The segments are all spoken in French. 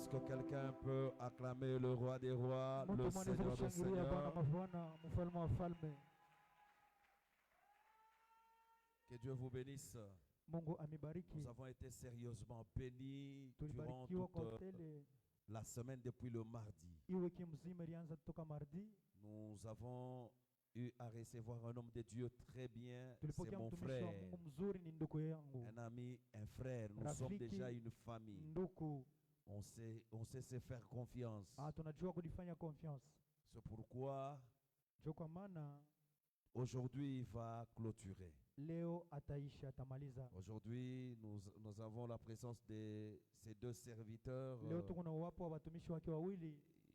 Est-ce que quelqu'un peut acclamer le roi des rois, le Seigneur des seigneurs? Que Dieu vous bénisse. Nous avons été sérieusement bénis durant toute la semaine depuis le mardi. Nous avons eu à recevoir un homme de Dieu très bien. C'est mon frère, un ami, un frère. Nous sommes déjà une famille. On sait se faire confiance. C'est pourquoi aujourd'hui il va clôturer. Aujourd'hui nous avons la présence de ces deux serviteurs.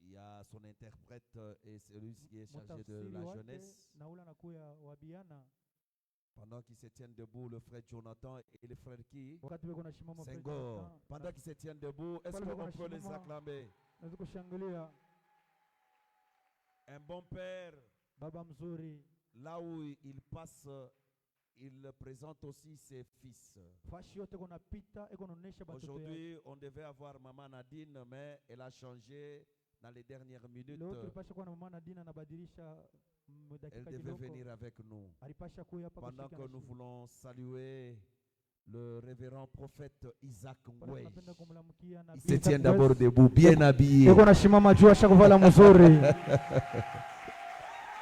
Il y a son interprète et celui qui est chargé de la jeunesse. Pendant qu'ils se tiennent debout, le frère Jonathan et le frère qui? Senghor. Pendant qu'ils se tiennent debout, est-ce qu'on peut les acclamer? Un bon père, là où il passe, il présente aussi ses fils. Aujourd'hui, on devait avoir Maman Nadine, mais elle a changé dans les dernières minutes. Elle devait venir avec nous. Pendant que nous voulons saluer le révérend prophète Isaac Ngwe. Il se tient d'abord debout, bien habillé.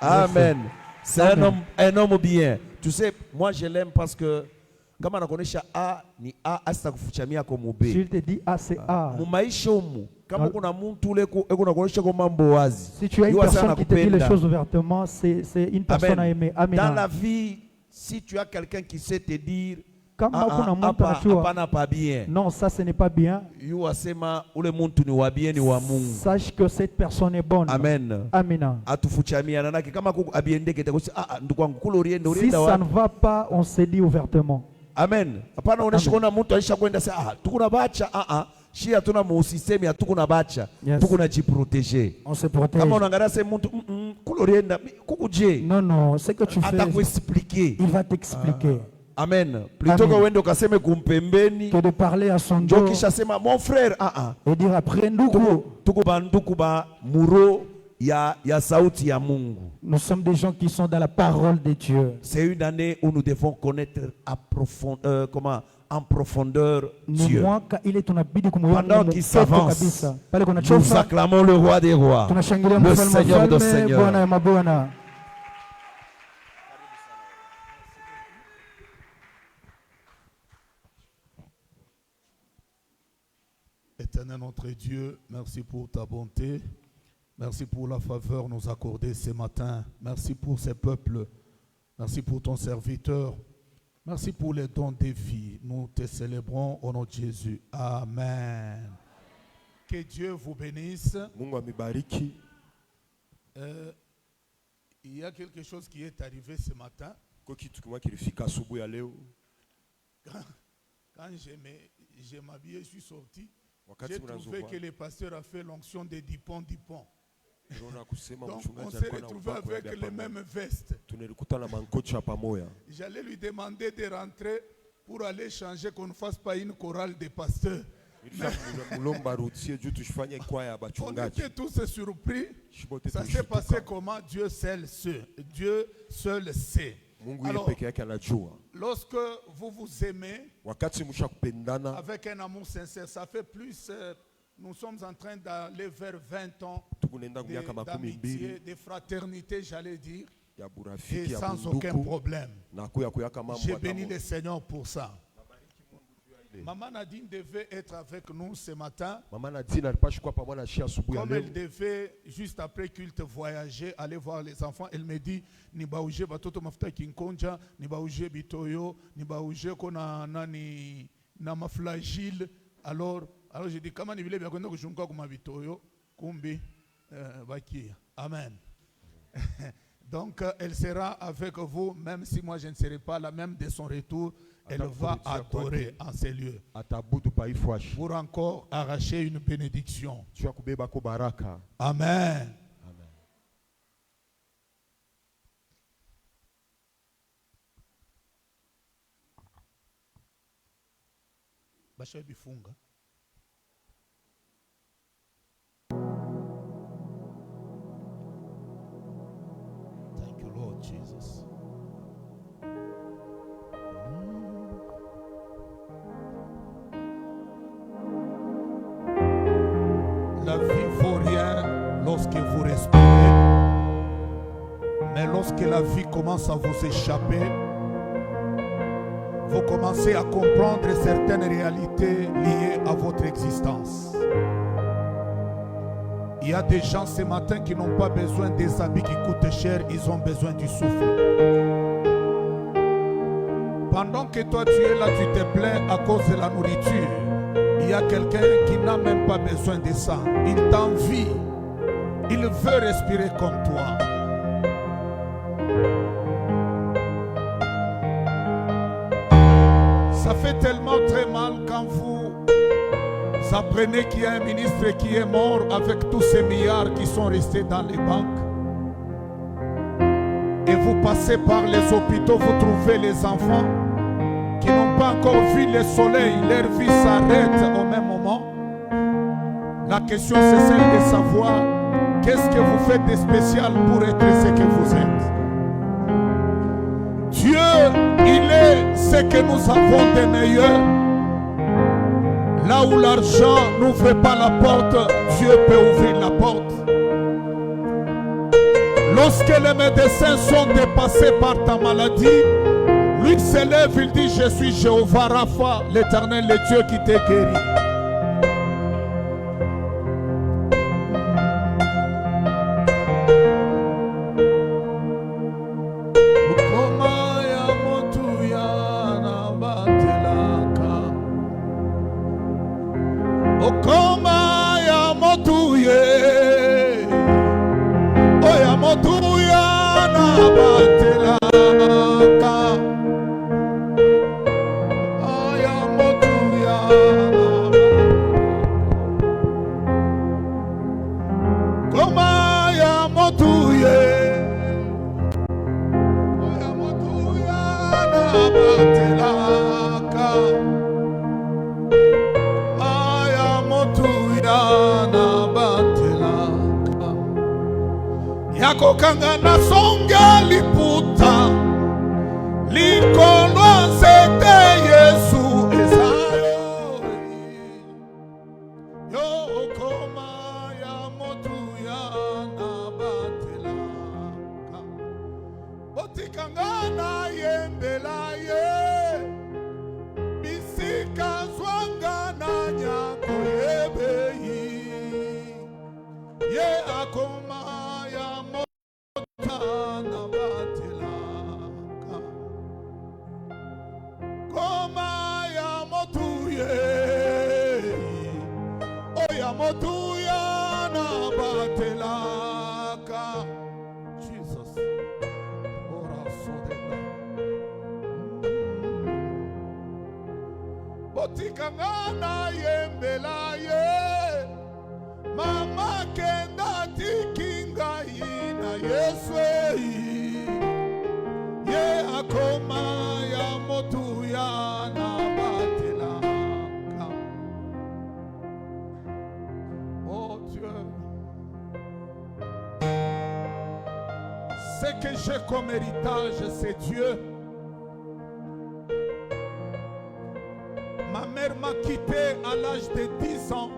Amen. C'est un homme bien. Tu sais, moi je l'aime parce que kama anakuonesha A ni A hasa kufuchamia kwa mube. Je te dis A c'est A. Mumaisha umu kama kuna muntu ule kunakuonesha kwa mambo wazi. Si tu as une personne qui te dit les choses ouvertement, c'est une personne à aimer. Amen. Dans la vie, si tu as quelqu'un qui sait te dire pas bien. Non, ça ce n'est pas bien. Sache que cette personne est bonne. Amen. Amen. Si ça ne va pas, on se dit ouvertement. Amen. Yes. On se protège. Non, non, ce que tu fais, il va t'expliquer. Amen. Plutôt que de parler à son dos mon frère, et dire après nous sommes des gens qui sont dans la parole de Dieu. C'est une année où nous devons connaître en profondeur Dieu. Pendant qu'il s'avance, nous acclamons le roi des rois, le Seigneur des seigneurs. Éternel notre Dieu, merci pour ta bonté. Merci pour la faveur nous accordée ce matin. Merci pour ces peuples. Merci pour ton serviteur. Merci pour les dons de vie. Nous te célébrons au nom de Jésus. Amen. Que Dieu vous bénisse. Il y a quelque chose qui est arrivé ce matin. Quand je m'habillais, je suis sorti. J'ai trouvé que le pasteur a fait l'onction de Dupont. Donc on s'est retrouvé avec les mêmes vestes. J'allais lui demander de rentrer pour aller changer, qu'on ne fasse pas une chorale de pasteurs. On était tous surpris. Ça s'est passé comment? Dieu seul sait. Alors, lorsque vous vous aimez avec un amour sincère, ça fait plus. Nous sommes en train d'aller vers 20 ans d'amitié, de fraternité, j'allais dire, et sans aucun problème. J'ai béni le Seigneur pour ça. Maman Nadine devait être avec nous ce matin. Comme elle devait, juste après culte, voyager, aller voir les enfants, elle me dit ni baouje batoto mafuta kinkonja, ni baouje bitoyo, ni baouje kona nani na maflagile. Alors j'ai dit comment ni vile bien kwenda kushunga kuma bitoyo kumbi bakia. Amen. Donc elle sera avec vous, même si moi je ne serai pas là, même de son retour. Elle va adorer en ces lieux pour encore arracher une bénédiction. Amen. lorsque vous respirez. Mais lorsque la vie commence à vous échapper, vous commencez à comprendre certaines réalités liées à votre existence. Il y a des gens ce matin qui n'ont pas besoin des habits qui coûtent cher, ils ont besoin du souffle. Pendant que toi tu es là, tu te plains à cause de la nourriture. Il y a quelqu'un qui n'a même pas besoin de ça. Il t'envie. Il veut respirer comme toi. Ça fait tellement très mal quand vous apprenez qu'il y a un ministre qui est mort avec tous ces milliards qui sont restés dans les banques. Et vous passez par les hôpitaux, vous trouvez les enfants qui n'ont pas encore vu le soleil, leur vie s'arrête au même moment. La question c'est celle de savoir qu'est-ce que vous faites de spécial pour être ce que vous êtes. Dieu, il est ce que nous avons de meilleur. Là où l'argent n'ouvre pas la porte, Dieu peut ouvrir la porte. Lorsque les médecins sont dépassés par ta maladie, lui se lève, il dit: je suis Jéhovah Rapha, l'Éternel, le Dieu qui te guérit. Yakokangana songa liputa likolwa sete Yesu esayo yo okoma ya motu ya nabatelaka botikangana yembela ye bisika zwangana nyako yebeyi ye akoma ya Koma ya motuye, oya motuya na batelaka. Jesus, ora sodela. Botikangana yembela ye, mama kenda tikinga ina Yesu ye akoma ya motu ya na batelaka. Oh Dieu, ce que j'ai comme héritage, c'est Dieu. Ma mère m'a quitté à l'âge de 10 ans.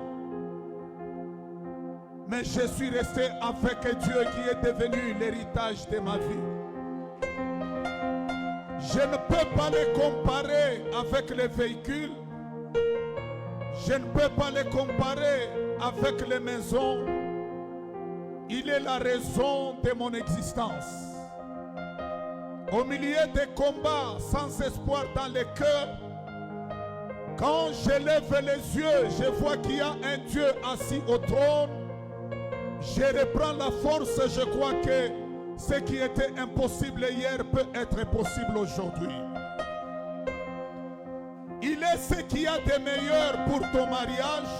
Mais je suis resté avec Dieu qui est devenu l'héritage de ma vie. Je ne peux pas les comparer avec les véhicules. Je ne peux pas les comparer avec les maisons. Il est la raison de mon existence. Au milieu des combats sans espoir dans le cœur, quand je lève les yeux, je vois qu'il y a un Dieu assis au trône. Je reprends la force, je crois que ce qui était impossible hier peut être possible aujourd'hui. Il est ce qu'il y a de meilleur pour ton mariage.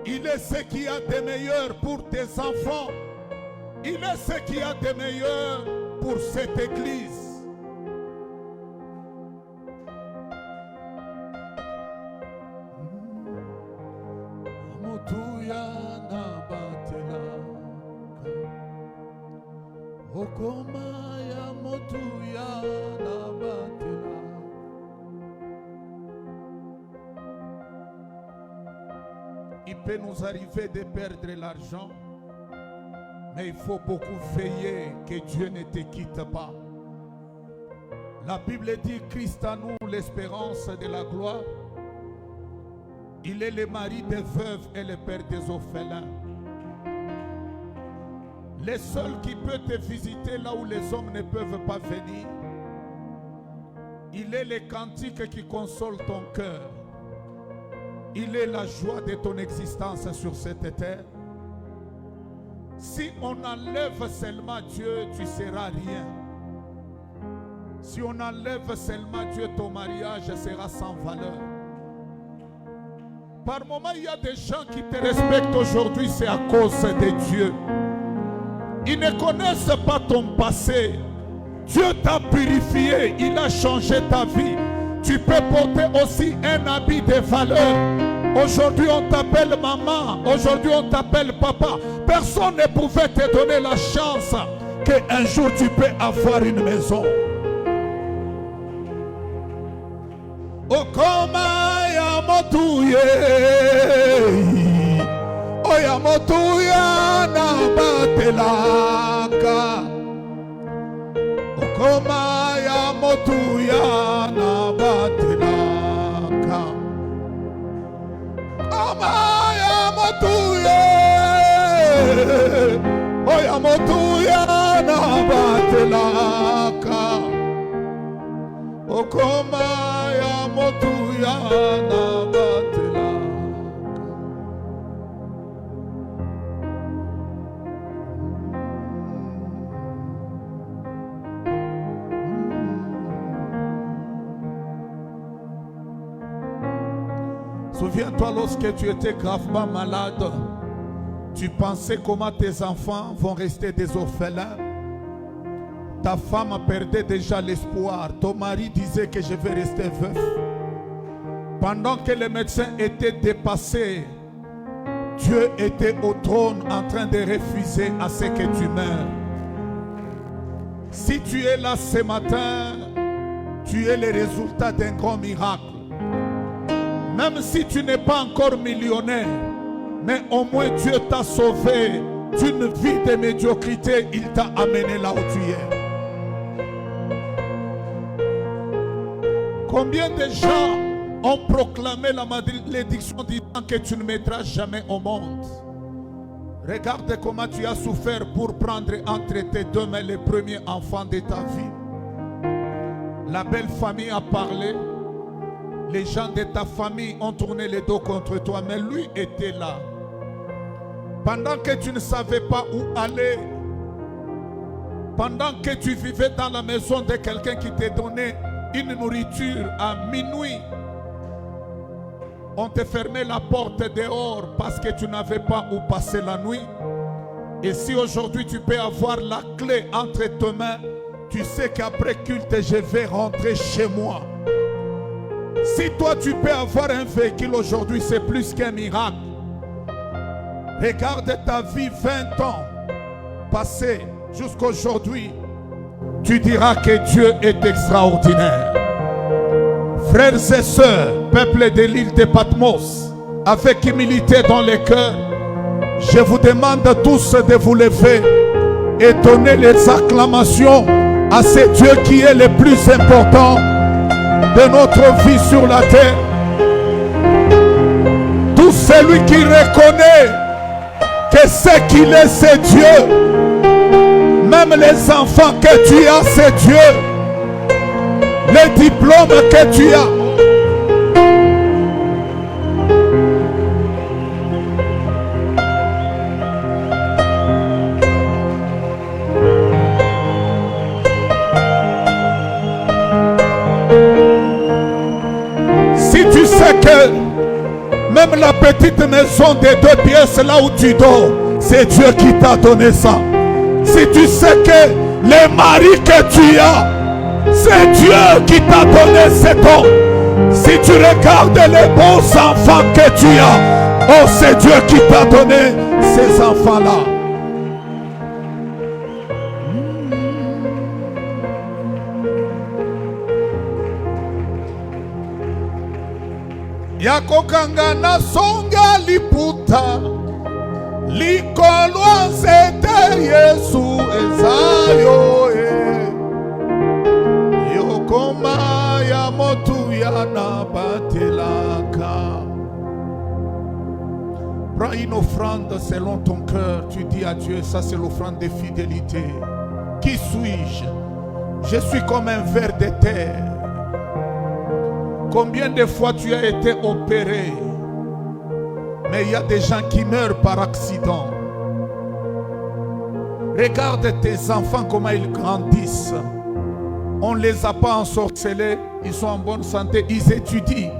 Il est ce qu'il y a de meilleur pour tes enfants. Il est ce qu'il y a de meilleur pour cette église. Il peut nous arriver de perdre l'argent. Mais il faut beaucoup veiller que Dieu ne te quitte pas. La Bible dit, Christ à nous, l'espérance de la gloire. Il est le mari des veuves et le père des orphelins. Le seul qui peut te visiter là où les hommes ne peuvent pas venir. Il est le cantique qui console ton cœur. Il est la joie de ton existence sur cette terre. Si on enlève seulement Dieu, tu ne seras rien. Si on enlève seulement Dieu, ton mariage sera sans valeur. Par moments, il y a des gens qui te respectent aujourd'hui, c'est à cause de Dieu. Ils ne connaissent pas ton passé. Dieu t'a purifié, il a changé ta vie. Tu peux porter aussi un habit de valeur. Aujourd'hui, on t'appelle maman. Aujourd'hui, on t'appelle papa. Personne ne pouvait te donner la chance qu'un jour tu peux avoir une maison. Okoma ya motuye, oya motuya na batelaka. Okoma ya motuya na batelaka. Okoma ya motuye, oya motuya na batelaka. Okoma ya motuya na batelaka. Souviens-toi lorsque tu étais gravement malade, tu pensais comment tes enfants vont rester des orphelins. Ta femme perdait déjà l'espoir. Ton mari disait que je vais rester veuf. Pendant que les médecins étaient dépassés, Dieu était au trône en train de refuser à ce que tu meurs. Si tu es là ce matin, tu es le résultat d'un grand miracle. Même si tu n'es pas encore millionnaire, mais au moins Dieu t'a sauvé d'une vie de médiocrité. Il t'a amené là où tu es. Combien de gens ont proclamé la malédiction disant que tu ne mettras jamais au monde? Regarde comment tu as souffert pour prendre entre tes deux mains les premiers enfants de ta vie. La belle famille a parlé. Les gens de ta famille ont tourné les dos contre toi, mais lui était là. Pendant que tu ne savais pas où aller, pendant que tu vivais dans la maison de quelqu'un qui t'a donné une nourriture à minuit, on te fermait la porte dehors parce que tu n'avais pas où passer la nuit. Et si aujourd'hui tu peux avoir la clé entre tes mains, tu sais qu'après culte je vais rentrer chez moi. Si toi tu peux avoir un véhicule aujourd'hui, c'est plus qu'un miracle. Regarde ta vie, 20 ans passés jusqu'à aujourd'hui. Tu diras que Dieu est extraordinaire. Frères et sœurs, peuple de l'île de Patmos, avec humilité dans les cœurs, je vous demande tous de vous lever et donner les acclamations à ce Dieu qui est le plus important de notre vie sur la terre. Tout celui qui reconnaît que ce qu'il est, c'est Dieu. Même les enfants que tu as, c'est Dieu. Les diplômes que tu as. Si tu sais que même la petite maison de 2 pièces là où tu dors, c'est Dieu qui t'a donné ça. Si tu sais que les maris que tu as, c'est Dieu qui t'a donné cet homme. Si tu regardes les bons enfants que tu as, oh, c'est Dieu qui t'a donné ces enfants-là. Yakokanga na songa liputa Likolwa zete Yesu ezayo Yokoma ya motu ya nabatelaka. Prends une offrande selon ton cœur. Tu dis à Dieu, ça c'est l'offrande de fidélité. Qui suis-je? Je suis comme un ver de terre. Combien de fois tu as été opéré? Mais il y a des gens qui meurent par accident. Regarde tes enfants comment ils grandissent. On ne les a pas ensorcelés. Ils sont en bonne santé. Ils étudient.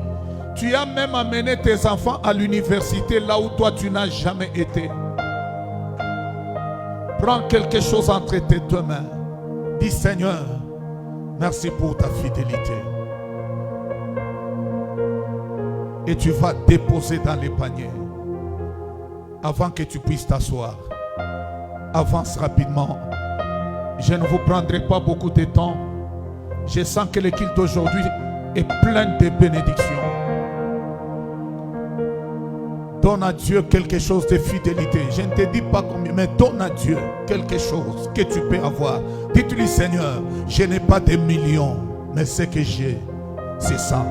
Tu as même amené tes enfants à l'université là où toi tu n'as jamais été. Prends quelque chose entre tes deux mains. Dis Seigneur, merci pour ta fidélité. Et tu vas déposer dans les paniers. Avant que tu puisses t'asseoir. Avance rapidement. Je ne vous prendrai pas beaucoup de temps. Je sens que le culte d'aujourd'hui est plein de bénédictions. Donne à Dieu quelque chose de fidélité. Je ne te dis pas combien, mais donne à Dieu quelque chose que tu peux avoir. Dis-lui, Seigneur, je n'ai pas des millions, mais ce que j'ai, c'est ça.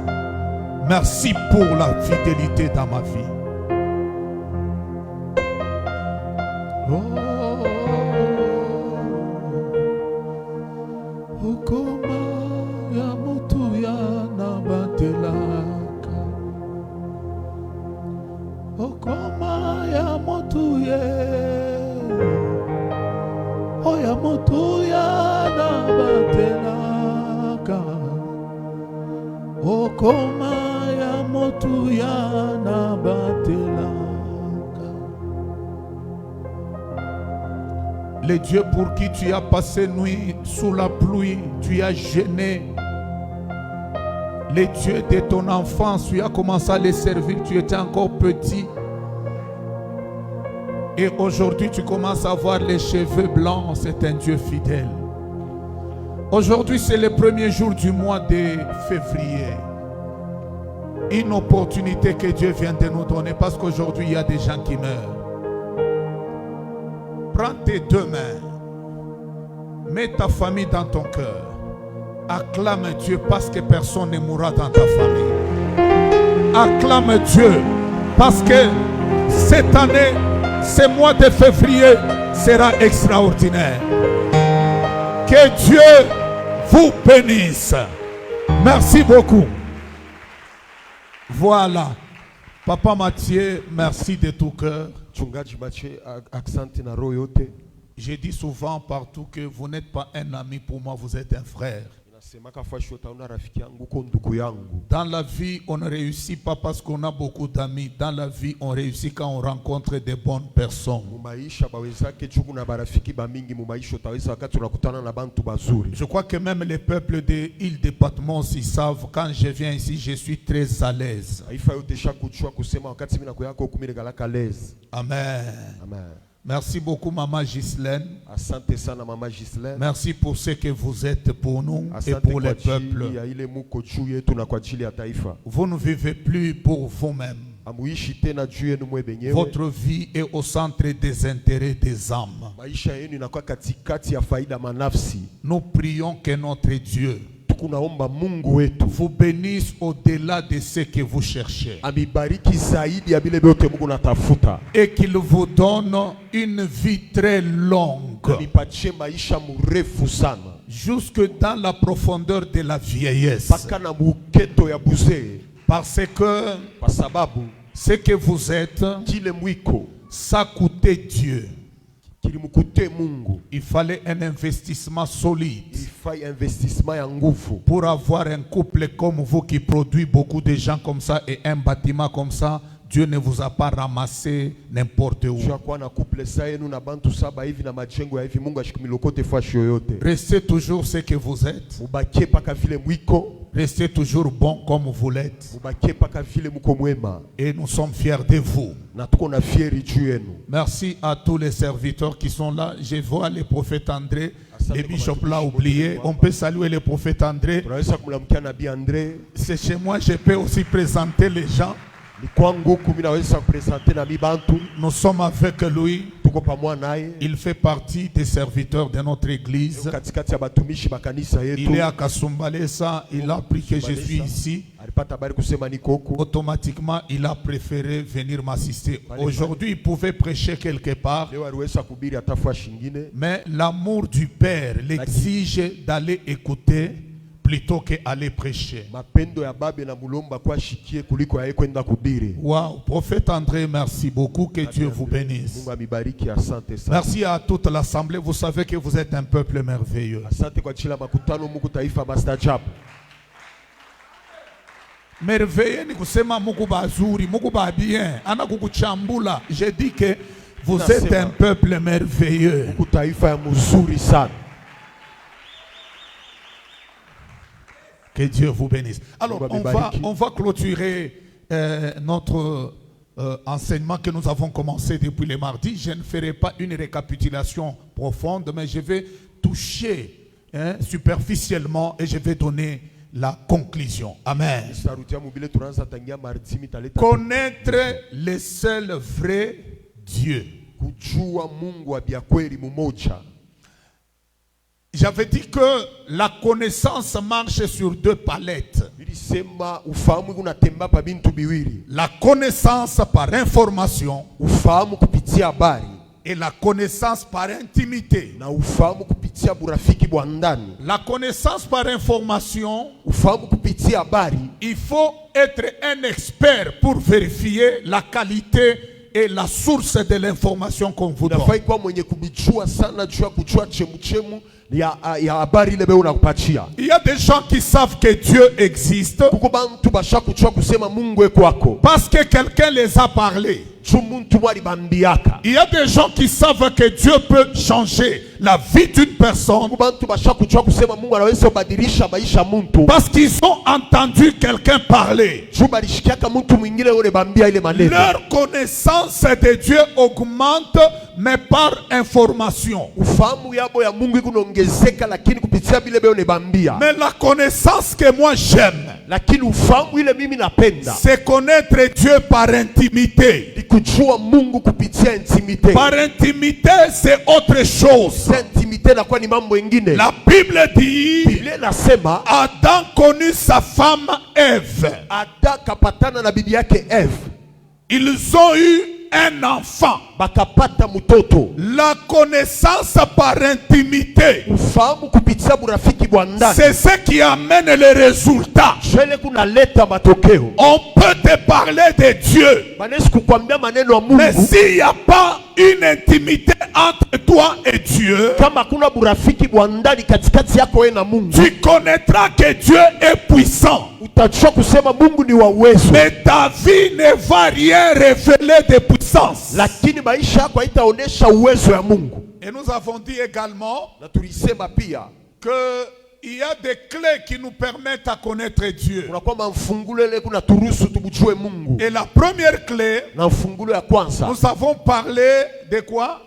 Merci pour la fidélité dans ma vie. Oh, le Dieu pour qui tu as passé nuit sous la pluie, tu as gêné. Le Dieu de ton enfance, tu as commencé à les servir, tu étais encore petit. Et aujourd'hui, tu commences à avoir les cheveux blancs. C'est un Dieu fidèle. Aujourd'hui, c'est le premier jour du mois de février. Une opportunité que Dieu vient de nous donner parce qu'aujourd'hui, il y a des gens qui meurent. Prends tes deux mains. Mets ta famille dans ton cœur. Acclame Dieu parce que personne ne mourra dans ta famille. Acclame Dieu parce que cette année, ce mois de février sera extraordinaire. Que Dieu vous bénisse. Merci beaucoup. Voilà. Papa Mathieu, merci de tout cœur. Je dis souvent partout que vous n'êtes pas un ami pour moi, vous êtes un frère. Dans la vie, on ne réussit pas parce qu'on a beaucoup d'amis. Dans la vie, on réussit quand on rencontre des bonnes personnes. Je crois que même les peuples de l'île de Patmos, ils savent, quand je viens ici, je suis très à l'aise. Amen. Amen. Merci beaucoup, Maman Ghislaine. Merci pour ce que vous êtes pour nous et pour les peuples. Vous ne vivez plus pour vous-même. Votre vie est au centre des intérêts des âmes. Nous prions que notre Dieu vous bénisse au-delà de ce que vous cherchez. Et qu'il vous donne une vie très longue. Jusque dans la profondeur de la vieillesse. Parce que ce que vous êtes, ça coûtait Dieu. Il fallait un investissement solide pour avoir un couple comme vous qui produit beaucoup de gens comme ça et un bâtiment comme ça. Dieu ne vous a pas ramassé n'importe où. Restez toujours ce que vous êtes. Restez toujours bon comme vous l'êtes. Et nous sommes fiers de vous. Merci à tous les serviteurs qui sont là. Je vois le prophète André. Le bishop l'a oublié. On peut saluer le prophète André. C'est chez moi, je peux aussi présenter les gens. Nous sommes avec lui. Il fait partie des serviteurs de notre église. Il est à Kasumbalesa. Il a appris que je suis ici. Automatiquement, il a préféré venir m'assister. Aujourd'hui, il pouvait prêcher quelque part. Mais l'amour du Père l'exige d'aller écouter plutôt qu'aller prêcher. Wow, prophète André, merci beaucoup, que Dieu vous bénisse. Merci à toute l'assemblée, vous savez que vous êtes un peuple merveilleux. Merveilleux ni kusema Mungu bazuri, Mungu ba bien, ana kukuchambula. Je dis que vous êtes un peuple merveilleux. Que Dieu vous bénisse. Alors, on va clôturer notre enseignement que nous avons commencé depuis le mardi. Je ne ferai pas une récapitulation profonde, mais je vais toucher superficiellement et je vais donner la conclusion. Amen. Connaître le seul vrai Dieu. J'avais dit que la connaissance marche sur deux palettes. La connaissance par information et la connaissance par intimité. La connaissance par information, il faut être un expert pour vérifier la qualité et la source de l'information qu'on vous donne. Il y a des gens qui savent que Dieu existe parce que quelqu'un les a parlé. Il y a des gens qui savent que Dieu peut changer la vie d'une personne parce qu'ils ont entendu quelqu'un parler. Leur connaissance de Dieu augmente, mais par information. Mais la connaissance que moi j'aime, c'est connaître Dieu par intimité. Par intimité, c'est autre chose. La Bible dit, Adam connut sa femme Ève. Ils ont eu un enfant. La connaissance par intimité, c'est ce qui amène les résultats. On peut te parler de Dieu, mais s'il n'y a pas une intimité entre toi et Dieu, tu connaîtras que Dieu est puissant, mais ta vie ne va rien révéler de puissance. Et nous avons dit également que il y a des clés qui nous permettent à connaître Dieu. Et la première clé, nous avons parlé de quoi?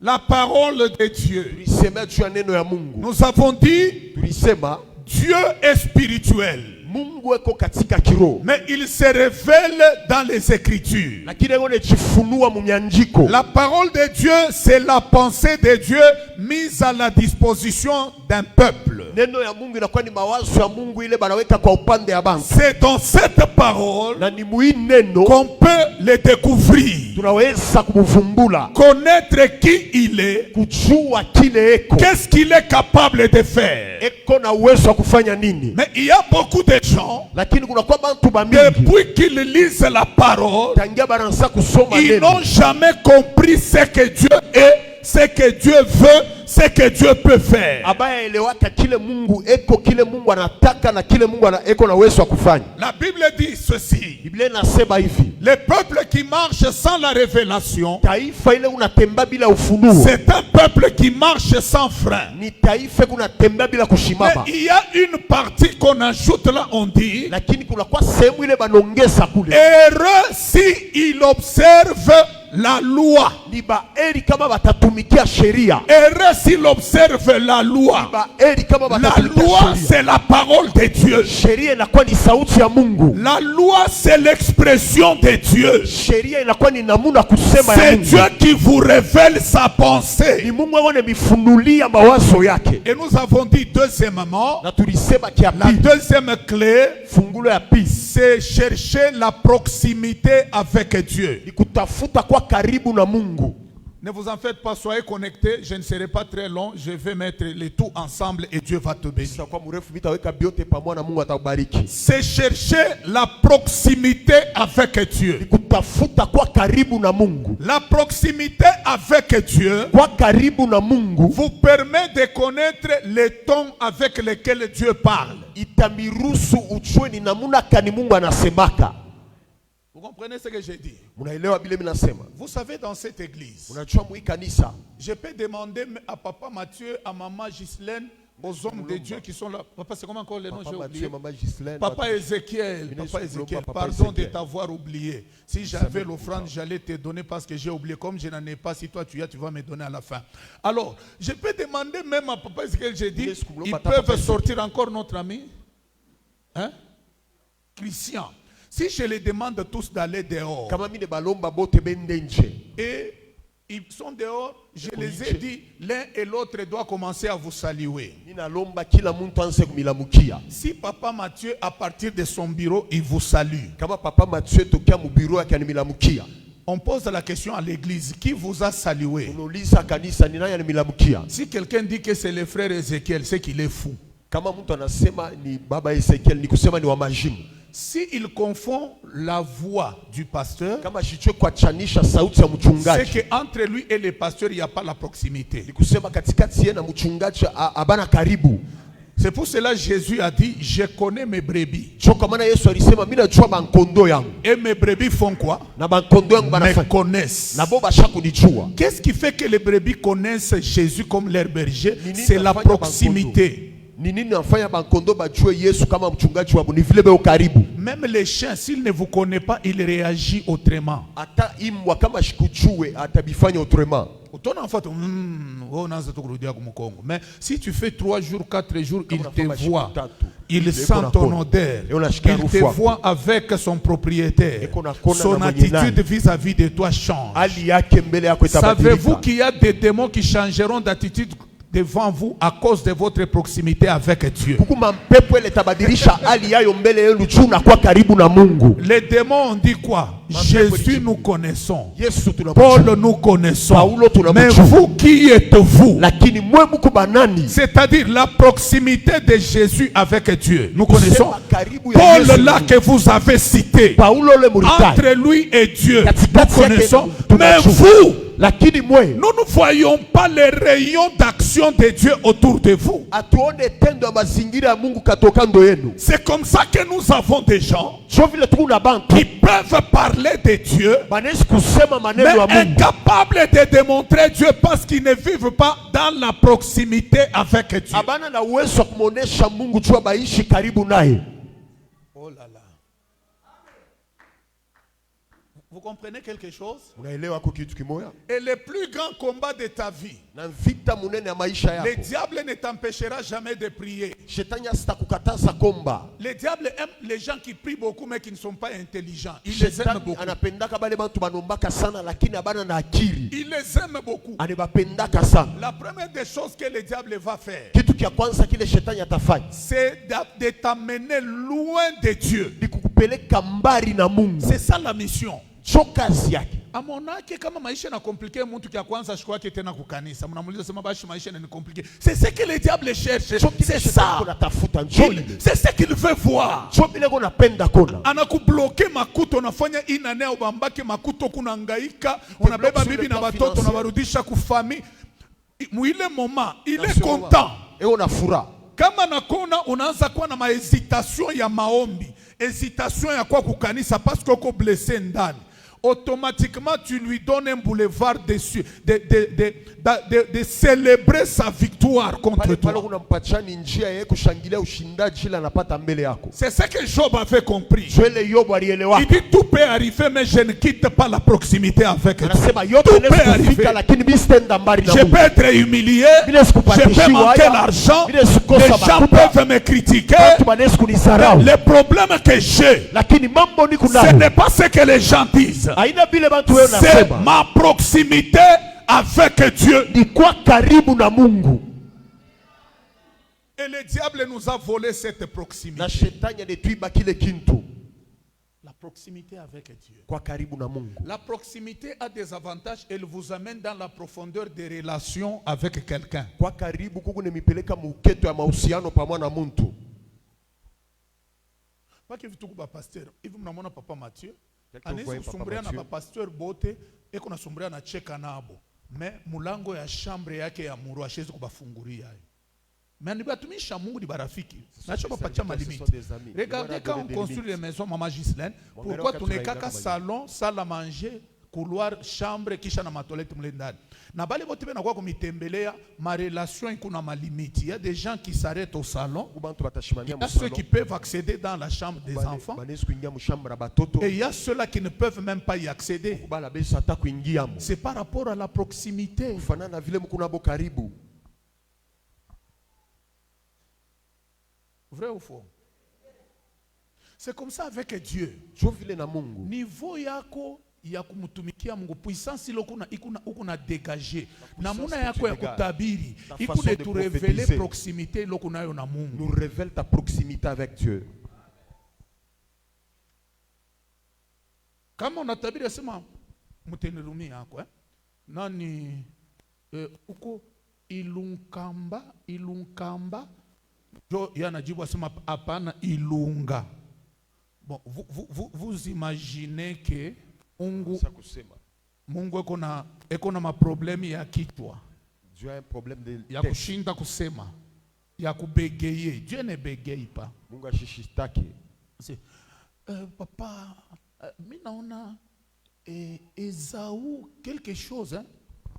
La parole de Dieu. Nous avons dit Dieu est spirituel, mais il se révèle dans les Écritures. La parole de Dieu, c'est la pensée de Dieu mise à la disposition d'un peuple. C'est dans cette parole qu'on peut le découvrir, connaître qui il est, qu'est-ce qu'il est capable de faire. Mais il y a beaucoup de gens, depuis qu'ils lisent la parole, ils n'ont jamais compris ce que Dieu est, ce que Dieu veut, ce que Dieu peut faire. La Bible dit ceci: le peuple qui marche sans la révélation, c'est un peuple qui marche sans frein. Mais il y a une partie qu'on ajoute là, on dit: heureux si il observe la loi. Heureux s'il observe la loi. La loi, c'est la parole de Dieu. La loi, c'est l'expression de Dieu. C'est Dieu qui vous révèle sa pensée. Et nous avons dit deuxièmement, la deuxième clé, c'est chercher la proximité avec Dieu. Ne vous en faites pas, soyez connectés, je ne serai pas très long, je vais mettre les tout ensemble et Dieu va te bénir. C'est chercher la proximité avec Dieu. La proximité avec Dieu vous permet de connaître les tons avec lesquels Dieu parle. Vous comprenez ce que j'ai dit? Vous savez, dans cette église, je peux demander à papa Mathieu, à maman Ghislaine, aux hommes de Dieu qui sont là. Papa, c'est comment encore le nom? J'ai oublié. Papa Ézéchiel. Pardon de t'avoir oublié. Si j'avais l'offrande, j'allais te donner parce que j'ai oublié. Comme je n'en ai pas, si toi tu as, tu vas me donner à la fin. Alors, je peux demander même à papa Ézéchiel, j'ai dit, ils peuvent sortir encore notre ami, hein? Christian. Si je les demande tous d'aller dehors et ils sont dehors, je les ai dit, l'un et l'autre doivent commencer à vous saluer. Si papa Mathieu, à partir de son bureau, il vous salue, on pose la question à l'église, qui vous a salué? Si quelqu'un dit que c'est le frère Ézéchiel, c'est qu'il est fou. Si il confond la voix du pasteur, c'est qu'entre lui et le pasteur, il n'y a pas la proximité. C'est pour cela que Jésus a dit, je connais mes brebis. Et mes brebis font quoi? Me connaissent. Qu'est-ce qui fait que les brebis connaissent Jésus comme leur berger? C'est la proximité. Même les chiens, s'ils ne vous connaissent pas, ils réagissent autrement. Mais si tu fais 3 jours, 4 jours, il te voit. Il sent ton odeur. Il te voit avec son propriétaire. Son attitude vis-à-vis de toi change. Savez-vous qu'il y a des démons qui changeront d'attitude devant vous à cause de votre proximité avec Dieu? Les démons ont dit quoi? Jésus nous connaissons, Paul nous connaissons, mais vous qui êtes-vous? C'est-à-dire la proximité de Jésus avec Dieu. Nous connaissons Paul là que vous avez cité, entre lui et Dieu, nous connaissons, mais vous, nous ne voyons pas les rayons d'action de Dieu autour de vous. C'est comme ça que nous avons des gens qui peuvent parler de Dieu, mais incapables de démontrer Dieu parce qu'ils ne vivent pas dans la proximité avec Dieu. Oh là là. Vous comprenez quelque chose? Et le plus grand combat de ta vie, le diable ne t'empêchera jamais de prier. Le diable aime les gens qui prient beaucoup mais qui ne sont pas intelligents. Il les aime beaucoup. Il les aime beaucoup. La première des choses que le diable va faire, c'est de t'amener loin de Dieu. C'est ça la mission. C'est ce que le diable cherche. C'est ça. C'est ce qu'il veut voir. Anakubloke makuto unafanya inane ubambake makuto kunangaika unabeba bibi na watoto na warudisha kufami. Mwile moment il est content. Kama nakona unaanza kuwa na mahésitation ya maombi, hésitation ya kwa kukanisa parce que uko blessé ndani. automatiquement tu lui donnes un boulevard dessus, de célébrer sa victoire contre toi. C'est ce que Job avait compris. Il dit tout peut arriver, mais je ne quitte pas la proximité avec Dieu. Tout peut arriver. Je peux être humilié, je peux manquer l'argent, les gens peuvent me critiquer. Le problème que j'ai, ce n'est pas ce que les gens disent. C'est ma proximité avec Dieu. Et le diable nous a volé cette proximité. La proximité avec Dieu. La proximité a des avantages. Elle vous amène dans la profondeur des relations avec quelqu'un. Pas que vous ba pasteur, il vous mnamona papa Mathieu. Anesi sumbria na pasteur bote eko na sumbria na cheka nabo. Mais mulango ya chambre yake ya muru ashezi kubafunguria. Mais ni batumisha Mungu di barafiki. Nacho papatia malimite. Regardez quand on construit les maisons Maman Gislaine, pourquoi tunekaka salon, salle à manger, couloir, chambre kisha na matolete mule ndani. Na bale bote bena kwa kumitembelea, ma relation ikuna ma limite. Il y a des gens qui s'arrêtent au salon. Il y a ceux qui peuvent accéder dans la chambre des enfants. Et il y a ceux-là qui ne peuvent même pas y accéder. C'est par rapport à la proximité. Vrai ou faux? C'est comme ça avec Dieu. Niveau yako ya kumutumikia Mungu, puissance ile ukuna dégager. Namuna yako ya kutabiri, ikune tu révéler proximité ile kunayo na Mungu. Nous révèle ta proximité avec Dieu. Kama unatabiri asema mtenirumi yako nani uko ilunkamba jo yanajibu asema hapana ilunga. Bon, vous imaginez que Mungu eko na maproblemi ya kichwa. Dieu a un problème de ya kushinda kusema, ya kubegeye. Dieu ne bégaye pas. Mungu ashishitaki. Papa, mimi naona Esau quelque chose, hein?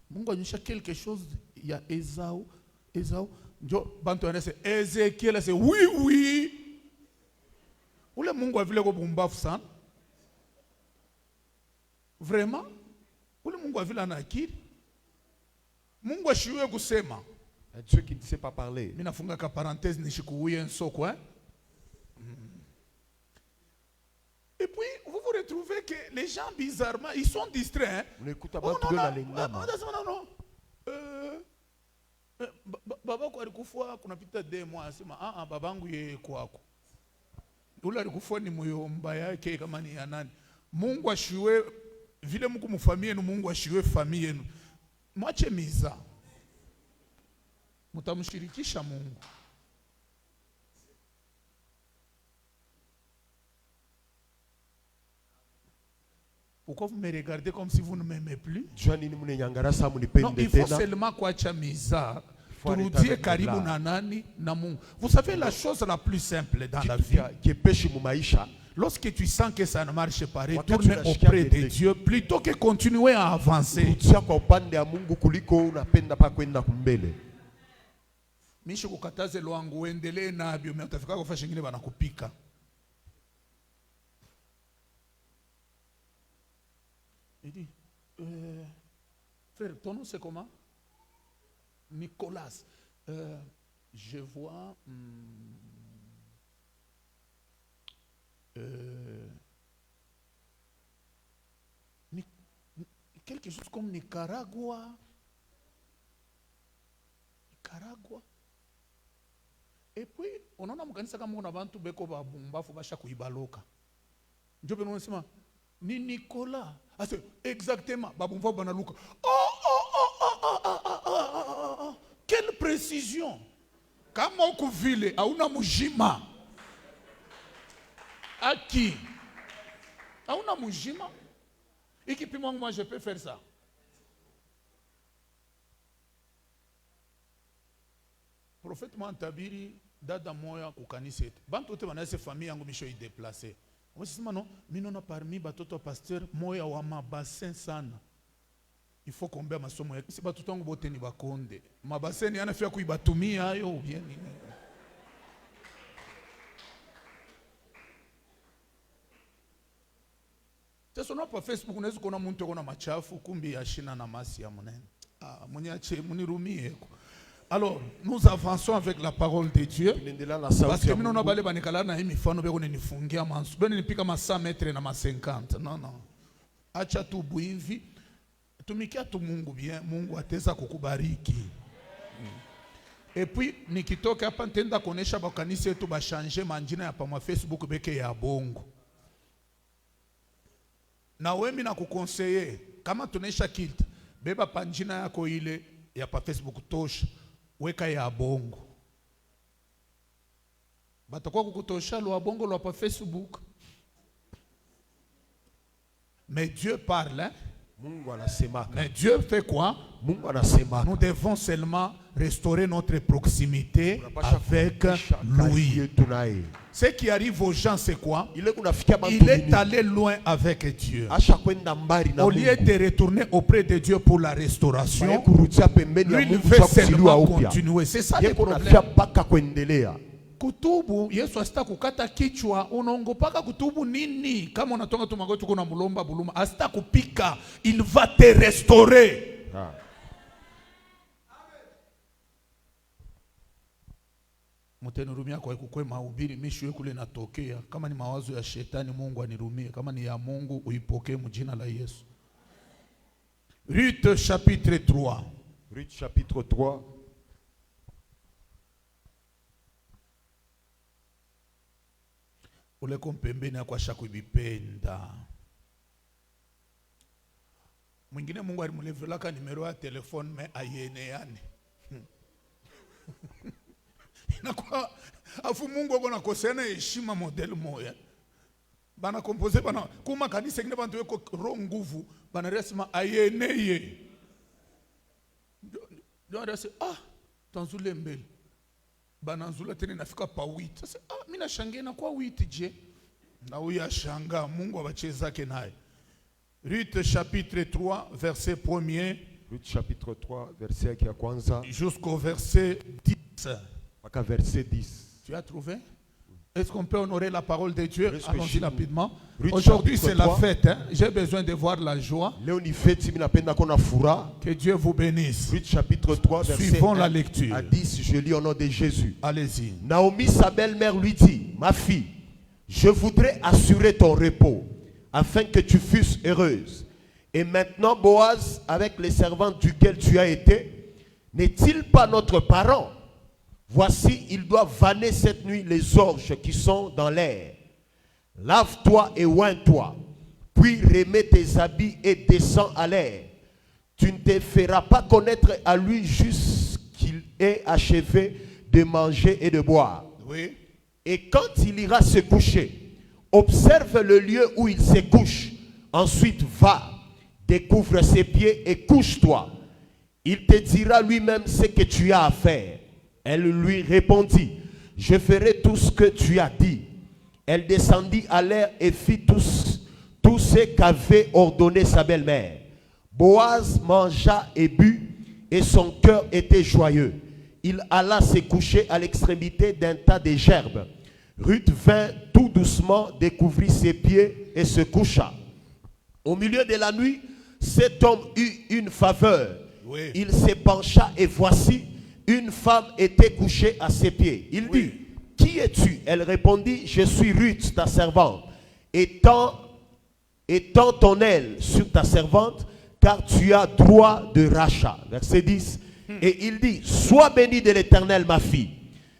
Mungu anyesha quelque chose ya Esau. Njo bantu anese Ezekiel c'est oui. Ule Mungu avile ko bumbafu sana. Vraiment? Ule Mungu avile ana akili. Mungu ashiwe kusema. Un Dieu qui ne sait pas parler. Mimi nafunga ka parenthèse nishikuye nsoko, hein? Et puis vous vous retrouvez que les gens bizarrement ils sont distraits, hein? Non. Babako alikufa kunapita 2 mois asema babangu yeye kwako. Ule alikufa ni muyomba yake kama ni ya nani. Mungu ashiwe vile Mungu mfamie yenu, Mungu ashiwe famille yenu. Mwache miza. Mutamshirikisha Mungu. Pourquoi vous me regardez comme si vous ne m'aimez plus? Non, il faut seulement kuacha miza. Turudie karibu na nani na Mungu. Vous savez la chose la plus simple dans la vie. Lorsque tu sens que ça ne marche pas, retourne auprès de Dieu plutôt que continuer à avancer. Mishi kukataze lwangu uendelee nabyo, mais utafika kwa fashion ngine banakupika. Il dit, frère, ton nom c'est comment? Nicolas. Je vois quelque chose comme Nicaragua. Et puis, on a mkanisa kama kuna bantu beko ba bumbafu basha kuibaloka. Ndio beno nasema ni Nicolas. C'est exactement ba bumbafu banaluka. Quelle précision. Kama uko vile hauna mujima. Aki. Hauna mujima. Ikipima moi je peux faire ça. Prophète Mantabiri dada moya kukanisa yetu. Bantu wote banase famille yangu misho i déplacer. parmi batoto pasteur moya wa mabasin sana. Il faut combien masomo ya si batoto ngo bote ni bakonde. Mabasin yana fia kuibatumia ayo ou bien nini. Sasa unapo Facebook unaweza kuona mtu kuna machafu kumbi ashina na masi ya munene. Munyache munirumie. Alors, nous avançons avec la parole de Dieu. Parce que nous n'avons pas de na himi fano beko ni fungia mansu. Beni ni pika ma 100 mètres na ma 50. Non non. Acha tu buivi. Tumikia tu Mungu bien, Mungu ateza kukubariki. Et puis nikitoka hapa nitaenda kuonesha bakanisa yetu ba changer manjina ya pa ma Facebook beke ya bongo. Na wewe na kukonseiller kama tunaisha kilt beba panjina yako ile ya pa Facebook tosha weka ya bongo. Batakuwa kukutosha lo bongo lo pa Facebook. Mais Dieu parle, hein? Mais Dieu fait quoi? Nous devons seulement restaurer notre proximité avec lui. Ce qui arrive aux gens, c'est quoi? Il est allé loin avec Dieu. Au lieu de retourner auprès de Dieu pour la restauration, lui il veut seulement continuer. C'est ça le problème. Kutubu, Yesu asita kukata kichwa, unaongopaka kutubu nini? Kama unatonga tu magoti kuna mulomba buluma, asita kupika, il va te restaurer. Mtenurumia kwa kukwe mahubiri, mishu kule natokea. Kama ni mawazo ya shetani, Mungu anirumie. Kama ni ya Mungu, uipokee mjina la Yesu. Ruth chapitre 3. Ruth chapitre 3. Ule kompembeni ya kwa shaku ibipenda. Mwingine Mungu alimulevelaka nimero ya telefone me ayene yani. Inakuwa afu Mungu wako nakosena heshima model moya. Bana kompoze bana kuma kanisa ngine bantu weko ro nguvu bana resima ayeneye. Ndio anasema tanzule mbele. Bananzula tena nafika pa 8. Sasa mimi nashangaa na kwa 8 je. Na huyu ashanga Mungu abachezake naye. Ruth chapitre 3 verset 1er. Ruth chapitre 3 verset ya kwanza jusqu'au verset 10. Mpaka verset 10. Tu as trouvé? Est-ce qu'on peut honorer la parole de Dieu? Allons-y rapidement. Aujourd'hui c'est la fête. Hein? J'ai besoin de voir la joie. Que Dieu vous bénisse. Ruth chapitre 3 verset Suivons la lecture. À 10, je lis au nom de Jésus. Allez-y. Naomi, sa belle-mère, lui dit: ma fille, je voudrais assurer ton repos, afin que tu fusses heureuse. Et maintenant, Boaz, avec les servantes duquel tu as été, n'est-il pas notre parent? Voici, il doit vanner cette nuit les orges qui sont dans l'air. Lave-toi et oins-toi, puis remets tes habits et descends à l'air. Tu ne te feras pas connaître à lui jusqu'il ait achevé de manger et de boire. Oui. Et quand il ira se coucher, observe le lieu où il se couche. Ensuite, va, découvre ses pieds et couche-toi. Il te dira lui-même ce que tu as à faire. Elle lui répondit: je ferai tout ce que tu as dit. Elle descendit à l'air et fit tout ce qu'avait ordonné sa belle-mère. Boaz mangea et but, et son cœur était joyeux. Il alla se coucher à l'extrémité d'un tas de gerbes. Ruth vint tout doucement, découvrit ses pieds et se coucha. Au milieu de la nuit, cet homme eut une faveur. Oui. Il se pencha et voici, une femme était couchée à ses pieds. Il dit: qui es-tu? Elle répondit: je suis Ruth, ta servante. Étends ton aile sur ta servante, car tu as droit de rachat. Verset 10. Et il dit: sois bénie de l'Éternel, ma fille.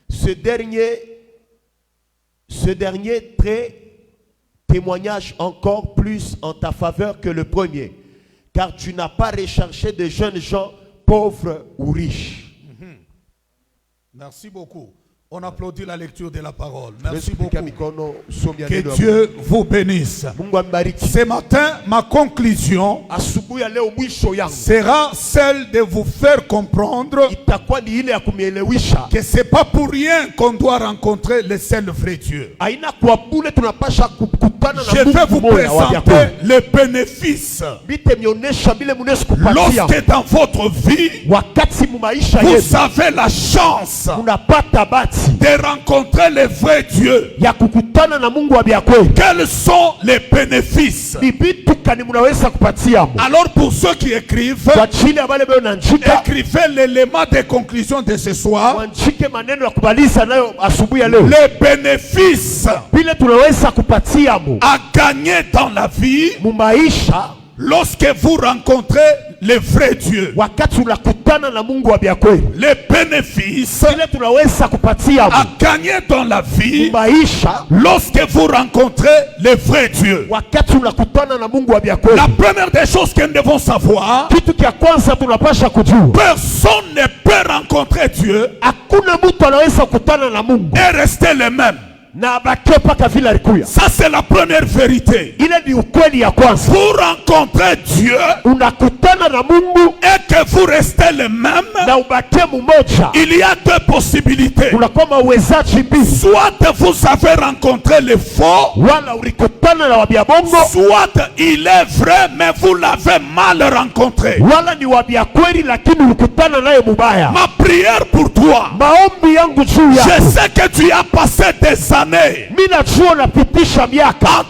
Ce dernier témoignage encore plus en ta faveur que le premier, car tu n'as pas recherché de jeunes gens pauvres ou riches. Merci beaucoup. On applaudit la lecture de la parole. Merci beaucoup. Que Dieu vous bénisse. Ce matin, ma conclusion sera celle de vous faire comprendre que ce n'est pas pour rien qu'on doit rencontrer le seul vrai Dieu. Je vais vous présenter les bénéfices. Lorsque dans votre vie, vous avez la chance de rencontrer le vrai Dieu. Quels sont les bénéfices? Alors pour ceux qui écrivent, écrivez l'élément de conclusion de ce soir. Les bénéfices à gagner dans la vie lorsque vous rencontrez le vrai Dieu. Les bénéfices à gagner dans la vie lorsque vous rencontrez le vrai Dieu. La première des choses que nous devons savoir, personne ne peut rencontrer Dieu et rester le même. Ça c'est la première vérité. Vous rencontrez Dieu et que vous restez le même, il y a deux possibilités. Soit vous avez rencontré le faux, soit il est vrai mais vous l'avez mal rencontré. Ma prière pour toi, je sais que tu as passé des années en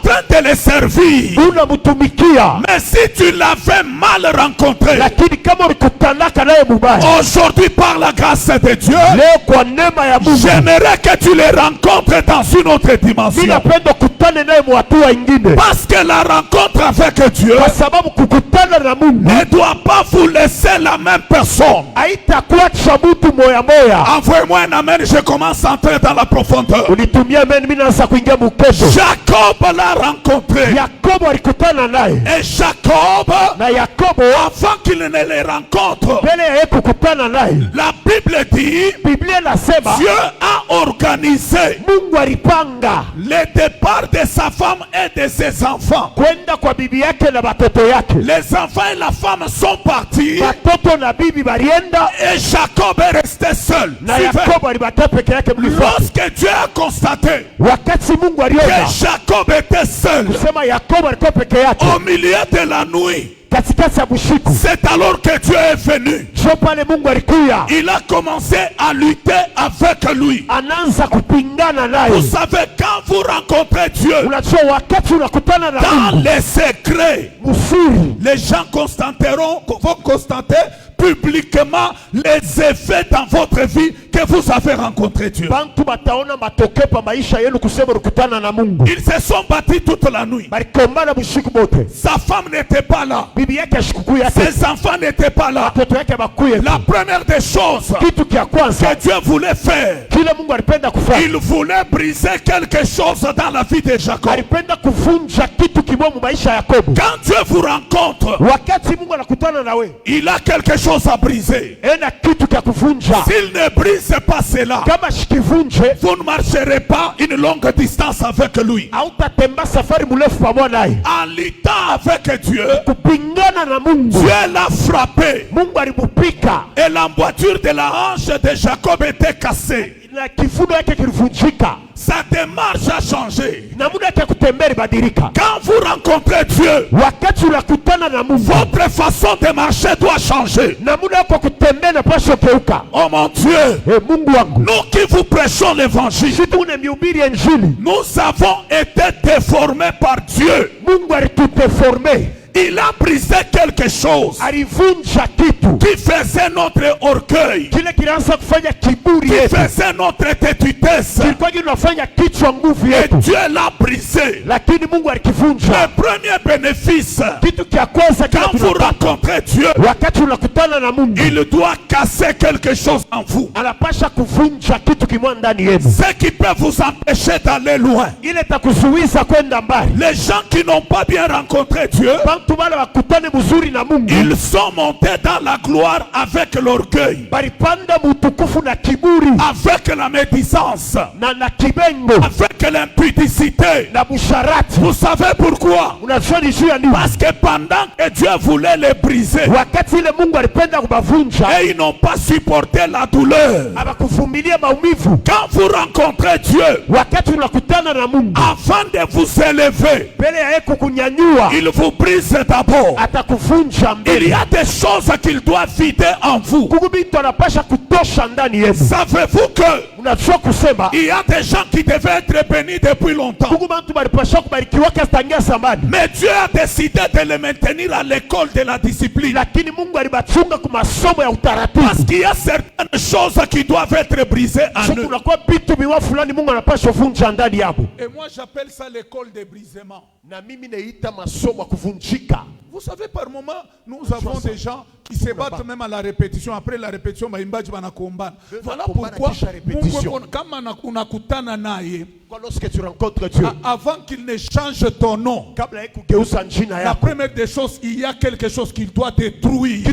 train de les servir, mais si tu l'avais mal rencontré, aujourd'hui par la grâce de Dieu, j'aimerais que tu les rencontres dans une autre dimension. Parce que la rencontre avec Dieu ne doit pas vous laisser la même personne. Envoyez-moi un amen, je commence à entrer dans la profondeur. Jacob l'a rencontré. Et Jacob, avant qu'il ne les rencontre, la Bible dit, Dieu a organisé le départ de sa femme et de ses enfants. Les enfants et la femme sont partis et Jacob est resté seul. Lorsque Dieu a constaté que Jacob était seul au milieu de la nuit, c'est alors que Dieu est venu. Il a commencé à lutter avec lui. Vous savez, quand vous rencontrez Dieu dans les secrets, les gens vont constater publiquement les effets dans votre vie que vous avez rencontré Dieu. Ils se sont battus toute la nuit. Sa femme n'était pas là. Ses enfants n'étaient pas là. La première des choses que Dieu voulait faire, il voulait briser quelque chose dans la vie de Jacob. Quand Dieu vous rencontre, il a quelque chose à briser. S'il ne brise pas cela, vous ne marcherez pas une longue distance avec lui. En luttant avec Dieu, Dieu l'a frappé et l'emboîture de la hanche de Jacob était cassée. Sa démarche a changé. Quand vous rencontrez Dieu, votre façon de marcher doit changer. Oh mon Dieu, nous qui vous prêchons l'évangile, nous avons été déformés par Dieu. Il a brisé quelque chose qui faisait notre orgueil, qui faisait notre têtudesse, et Dieu l'a brisé. Le premier bénéfice, quand vous rencontrez Dieu, il doit casser quelque chose en vous, ce qui peut vous empêcher d'aller loin. Les gens qui n'ont pas bien rencontré Dieu Ils sont montés dans la gloire avec l'orgueil, avec la médisance, avec l'impudicité. Vous savez pourquoi? Parce que pendant que Dieu voulait les briser, et ils n'ont pas supporté la douleur. Quand vous rencontrez Dieu, avant de vous élever, il vous brise d'abord. Il y a des choses qu'il doit vider en vous. Savez-vous que il y a des gens qui devaient être bénis depuis longtemps, mais Dieu a décidé de les maintenir à l'école de la discipline, parce qu'il y a certaines choses qui doivent être brisées en eux. Et moi j'appelle ça l'école de brisement. Vous savez, par moment, nous avons des gens qui se battent même à la répétition. Après la répétition, voilà pourquoi, lorsque tu rencontres Dieu, avant qu'il ne change ton nom, la première des choses, il y a quelque chose qu'il doit détruire.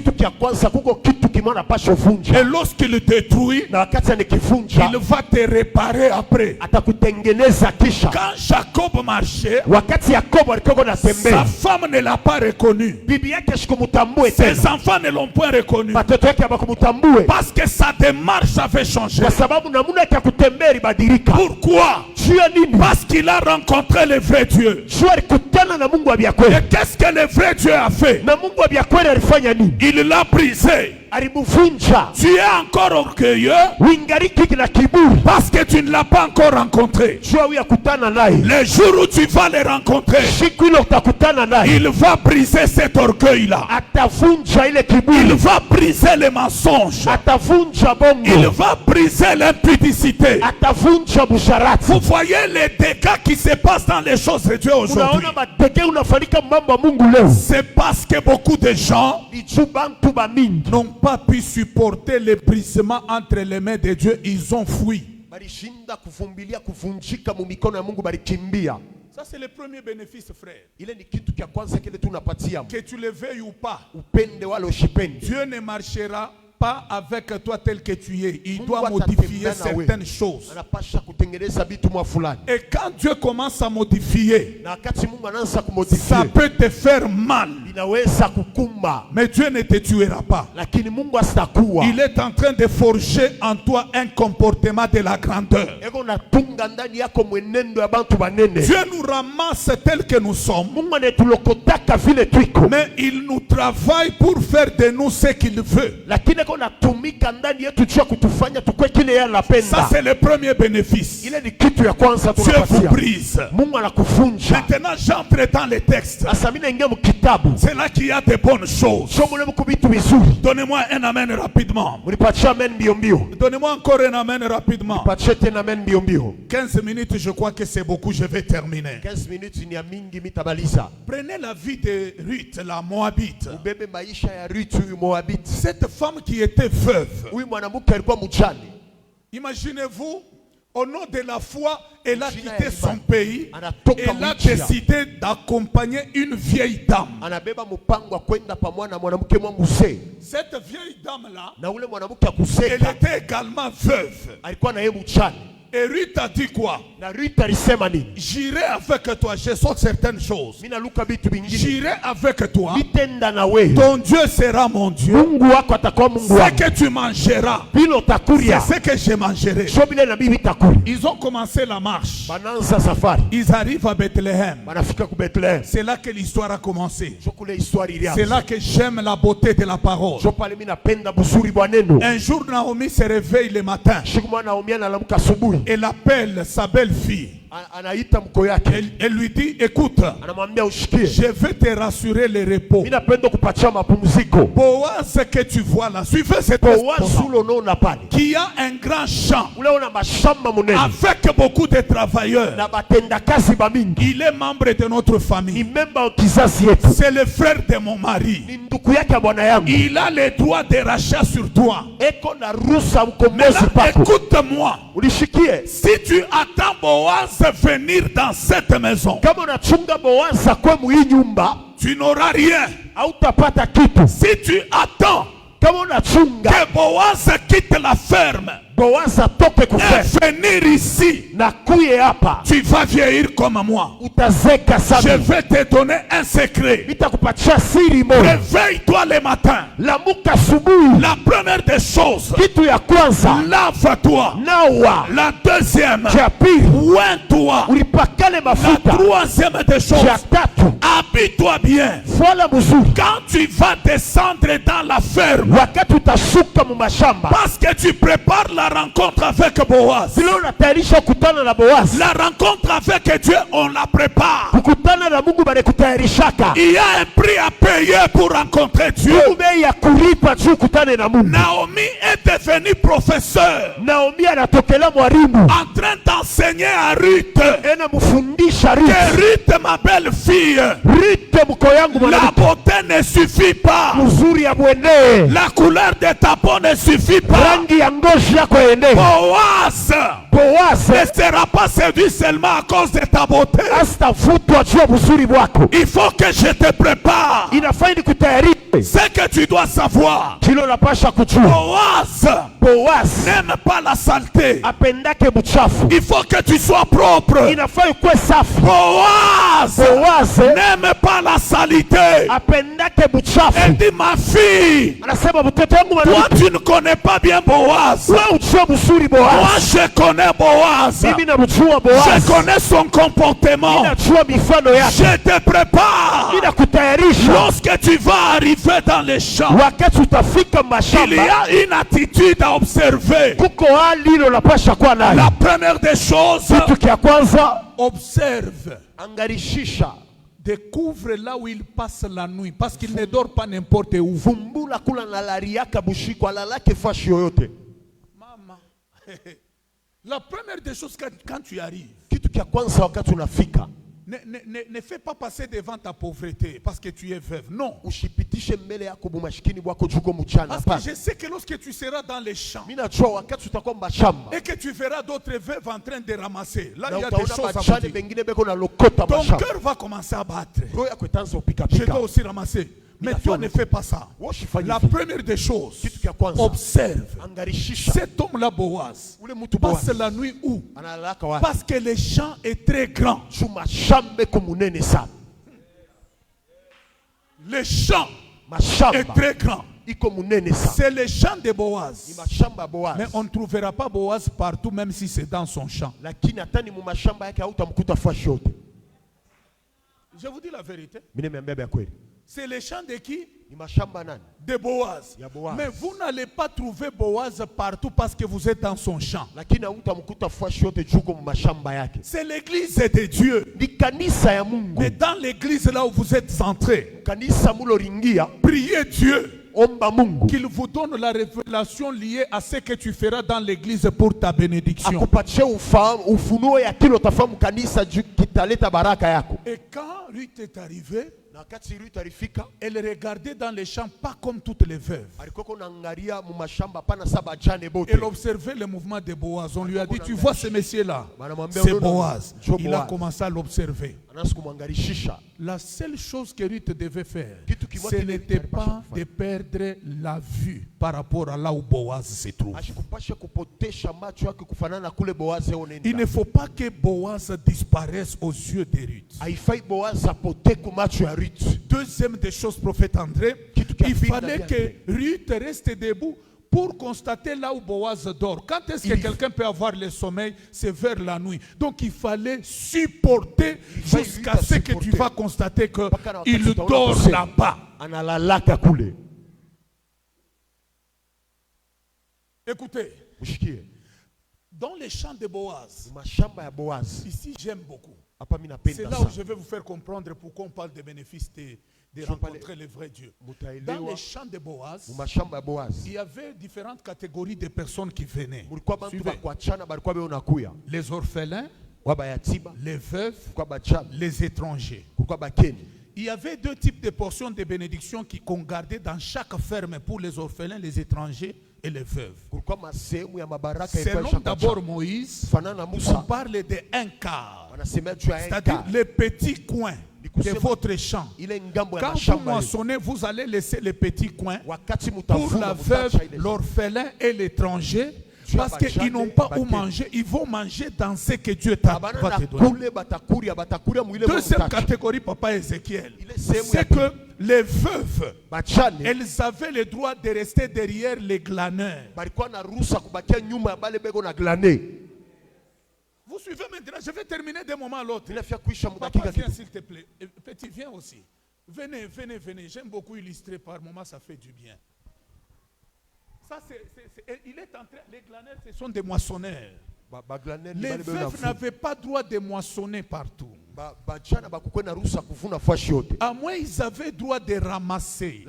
Et lorsqu'il détruit, il va te réparer après. Quand Jacob marchait, sa femme ne l'a pas reconnu. Ses enfants ne l'ont pas reconnu, parce que sa démarche avait changé. Pourquoi? Parce qu'il a rencontré le vrai Dieu. Et qu'est-ce que le vrai Dieu a fait? Il l'a brisé. Tu es encore orgueilleux parce que tu ne l'as pas encore rencontré. Le jour où tu vas le rencontrer, il va briser cet orgueil-là. Il va briser les mensonges. Il va briser l'impudicité. Vous voyez les dégâts qui se passent dans les choses de Dieu aujourd'hui. C'est parce que beaucoup de gens n'ont pas pu supporter le brisement entre les mains de Dieu. Ils ont fui. Ça c'est le premier bénéfice, frère. Que tu le veuilles ou pas, Dieu ne marchera pas avec toi tel que tu es. Il doit modifier certaines choses. Et quand Dieu commence à modifier, ça peut te faire mal, mais Dieu ne te tuera pas. Il est en train de forger en toi un comportement de la grandeur. Dieu nous ramasse tel que nous sommes, mais il nous travaille pour faire de nous ce qu'il veut. Ça c'est le premier bénéfice. Dieu vous brise. Maintenant j'entre dans les textes. C'est là qu'il y a des bonnes choses. Donnez-moi un amen rapidement. Donnez-moi encore un amen rapidement. 15 minutes, je crois que c'est beaucoup. Je vais terminer. Prenez la vie de Ruth, la Moabite. Cette femme qui était veuve. Imaginez-vous, au nom de la foi, elle a quitté son pays. Elle a décidé d'accompagner une vieille dame. Cette vieille dame-là, elle était également veuve. Et Ruth a dit quoi? J'irai avec toi. Je saute certaines choses. J'irai avec toi. Ton Dieu sera mon Dieu. Ce que tu mangeras, c'est ce que je mangerai. Ils ont commencé la marche. Ils arrivent à Bethléem. C'est là que l'histoire a commencé. C'est là que j'aime la beauté de la parole. Un jour, Naomi se réveille le matin. Elle appelle sa belle-fille. Elle lui dit, écoute, je vais te rassurer le repos. Boaz que tu vois là, suivez cette personne qui a un grand champ avec beaucoup de travailleurs. Il est membre de notre famille. C'est le frère de mon mari. Il a le droit de rachat sur toi. Mais là, écoute-moi. Si tu attends Boaz venir dans cette maison, tu tu n'auras rien. Si tu attends que Boaz quitte la ferme et venir ici, tu vas vieillir comme moi. Je vais te donner un secret. Réveille-toi le matin. La première des choses, lave-toi. La deuxième, oins-toi. La troisième des choses, habille-toi bien. Quand tu vas descendre dans la ferme, parce que tu prépares la rencontre avec Boaz. La rencontre avec Dieu, on la prépare. Il y a un prix à payer pour rencontrer Dieu. Naomi est devenue professeur, en train d'enseigner à Ruth que Ruth, ma belle fille, la beauté ne suffit pas. La couleur de ta peau ne suffit pas. Boaz ne sera pas séduit seulement à cause de ta beauté. Il faut que je te prépare. C'est que tu dois savoir. Boaz n'aime pas la saleté. Il faut que tu sois propre. Boaz n'aime pas la salité. Elle dit, ma fille, toi tu ne connais pas bien Boaz. Moi je connais Boaz. Je connais son comportement. Je te prépare. Lorsque tu vas arriver dans les champs, il y a une attitude à observer. La première des choses, observe. Découvre là où il passe la nuit, parce qu'il ne dort pas n'importe où. Maman, la première des choses, quand tu arrives, ne fais pas passer devant ta pauvreté parce que tu es veuve. Non. Parce que je sais que lorsque tu seras dans les champs et que tu verras d'autres veuves en train de ramasser, là il y a des choses à vous dire. Ton cœur va commencer à battre. Je dois aussi ramasser. Mais toi ne fais pas ça. La première des choses, observe. Cet homme-là, Boaz, passe la nuit où? Parce que le champ est très grand. Le champ est très grand. C'est le champ de Boaz. Mais on ne trouvera pas Boaz partout, même si c'est dans son champ. Je vous dis la vérité. C'est le champ de qui? De Boaz. Mais vous n'allez pas trouver Boaz partout parce que vous êtes dans son champ. C'est l'église de Dieu. Mais dans l'église là où vous êtes entrés, priez Dieu qu'il vous donne la révélation liée à ce que tu feras dans l'église pour ta bénédiction. Et quand Ruth est arrivée, elle regardait dans les champs pas comme toutes les veuves. Elle observait le mouvement de Boaz. On lui a dit, tu vois ce monsieur-là, c'est Boaz. Il a commencé à l'observer. La seule chose que Ruth devait faire, ce n'était pas de perdre la vue par rapport à là où Boaz se trouve. Il ne faut pas que Boaz disparaisse aux yeux de Ruth. Deuxième des choses, prophète André, il fallait que Ruth reste debout pour constater là où Boaz dort. Quand est-ce que quelqu'un peut avoir le sommeil? C'est vers la nuit. Donc il fallait supporter jusqu'à ce que tu vas constater qu'il dort là-bas. Écoutez, dans les champs de Boaz, ici j'aime beaucoup. C'est là où je vais vous faire comprendre pourquoi on parle des bénéfices de rencontrer le vrai Dieu. Dans les champs de Boaz, il y avait différentes catégories de personnes qui venaient. Les orphelins, les veuves, les étrangers. Il y avait deux types de portions de bénédiction qu'on gardait dans chaque ferme pour les orphelins, les étrangers et les veuves. Selon d'abord Moïse, on parle de un quart, c'est-à-dire les petits coins de votre champ. Quand vous moissonnez, vous allez laisser les petits coins pour la veuve, l'orphelin et l'étranger. Parce qu'ils n'ont pas où manger, ils vont manger dans ce que Dieu va te donner. Deuxième catégorie, papa Ézéchiel, c'est que les veuves, elles avaient le droit de rester derrière les glaneurs. Vous suivez maintenant, je vais terminer d'un moment à l'autre. Papa, viens s'il te plaît. Petit, viens aussi. Venez, venez, venez. J'aime beaucoup illustrer par moment, ça fait du bien. Ça, il est en train, les glaneurs, ce sont des moissonneurs. Les veuves n'avaient pas droit de moissonner partout. À moins ils avaient droit de ramasser.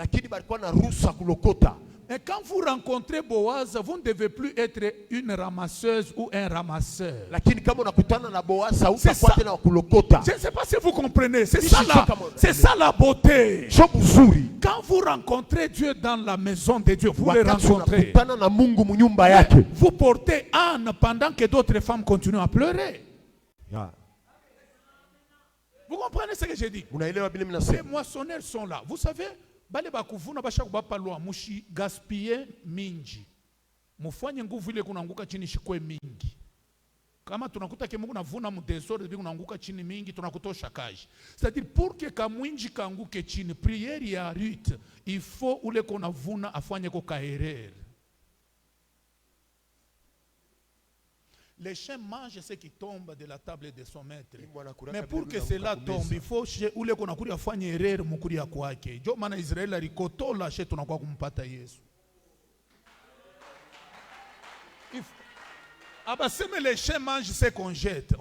Et quand vous rencontrez Boaz, vous ne devez plus être une ramasseuse ou un ramasseur. C'est ça. Je ne sais pas si vous comprenez. C'est ça la beauté. Quand vous rencontrez Dieu dans la maison de Dieu, vous le rencontrez. Vous portez Anne pendant que d'autres femmes continuent à pleurer. Vous comprenez ce que j'ai dit? Les moissonneurs sont là. Vous savez, bale bakuvuna bashaku bapalwa mushi gaspiller mingi. Mufanye nguvu ile kunanguka chini shikwe mingi. Kama tunakuta ke Mungu navuna mu desordre bi kunanguka chini mingi tunakutosha kaji. C'est-à-dire pour que kamwinji kanguke chini, prière ya Ruth, il faut ule kunavuna afanye ko kaerere. Les chiens mangent ce qui tombe de la table de son maître. Mais pour que cela tombe, il faut ule kona kuri afanye erreur mukuri ya kwake. Jo mana Israël alikotola she tunakuwa kumpata Yesu. Abaseme les chiens mangent ce qu'on jette.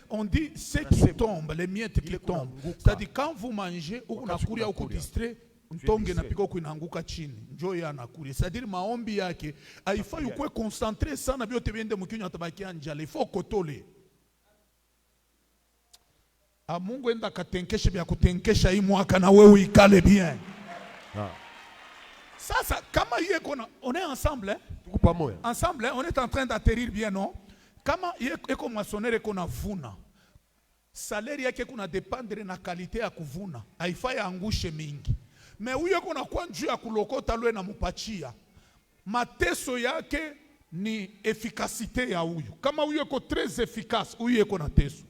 On dit ce qui tombe, les miettes qui tombent. C'est-à-dire quand vous mangez ou kunakuri au ku distrait, ntonge na piko kuinanguka chini njoo yanakuri. C'est-à-dire maombi yake haifai ukwe concentré sana biote biende mkinywa tabakia njala, il faut kotole. A Mungu enda katenkeshe bya kutenkesha hii mwaka na wewe ikale bien. Sasa kama yeye kona on est ensemble hein? Ensemble hein? On est en train d'atterrir bien non? Kama yeye eko moissonneur kona vuna. Salaire yake kuna dépendre na qualité ya kuvuna. Haifai angushe mingi. Mais huyo kuna kwa njuu ya kulokota lwe na mupachia. Mateso yake ni efficacité ya huyo. Kama huyo ko très efficace, huyo ko na teso.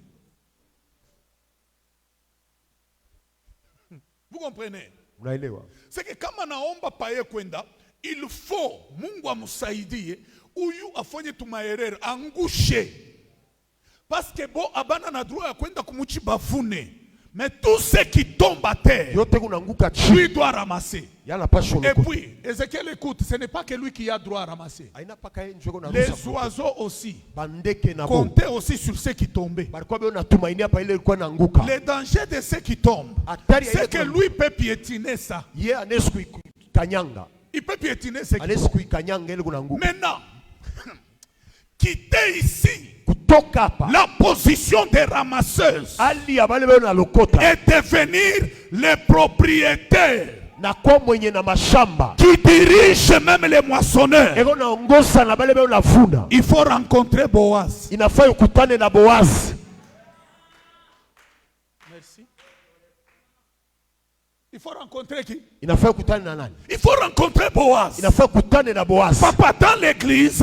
Vous comprenez? C'est que kama naomba paye kwenda, il faut Mungu amsaidie huyu afanye tumaerere angushe. Parce que bo abana na droit ya kwenda kumuchi bafune. Mais tout ce qui tombe à terre, lui doit ramasser. Et puis, Ézéchiel écoute, ce n'est pas que lui qui a droit à ramasser. Les oiseaux aussi. Comptez aussi sur ceux qui tombaient. Le danger de ceux qui tombent, c'est que lui peut piétiner ça. Il peut piétiner ce qui tombe. Maintenant, quittez ici la position des ramasseuses et devenir les propriétaires qui dirigent même les moissonneurs. Il faut rencontrer Boaz. Merci. Il faut rencontrer qui? Il faut rencontrer Boaz. Papa, dans l'église,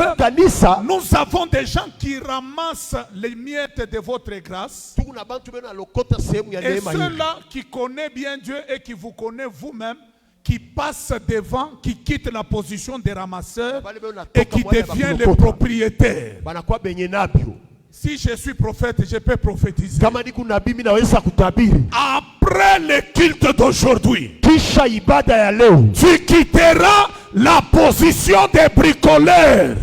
nous avons des gens qui ramassent les miettes de votre grâce. Et ceux-là qui connaissent bien Dieu et qui vous connaissent vous-même, qui passent devant, qui quittent la position des ramasseurs et qui deviennent les propriétaires. Si je suis prophète, je peux prophétiser. Après le culte d'aujourd'hui, tu quitteras la position des bricoleurs.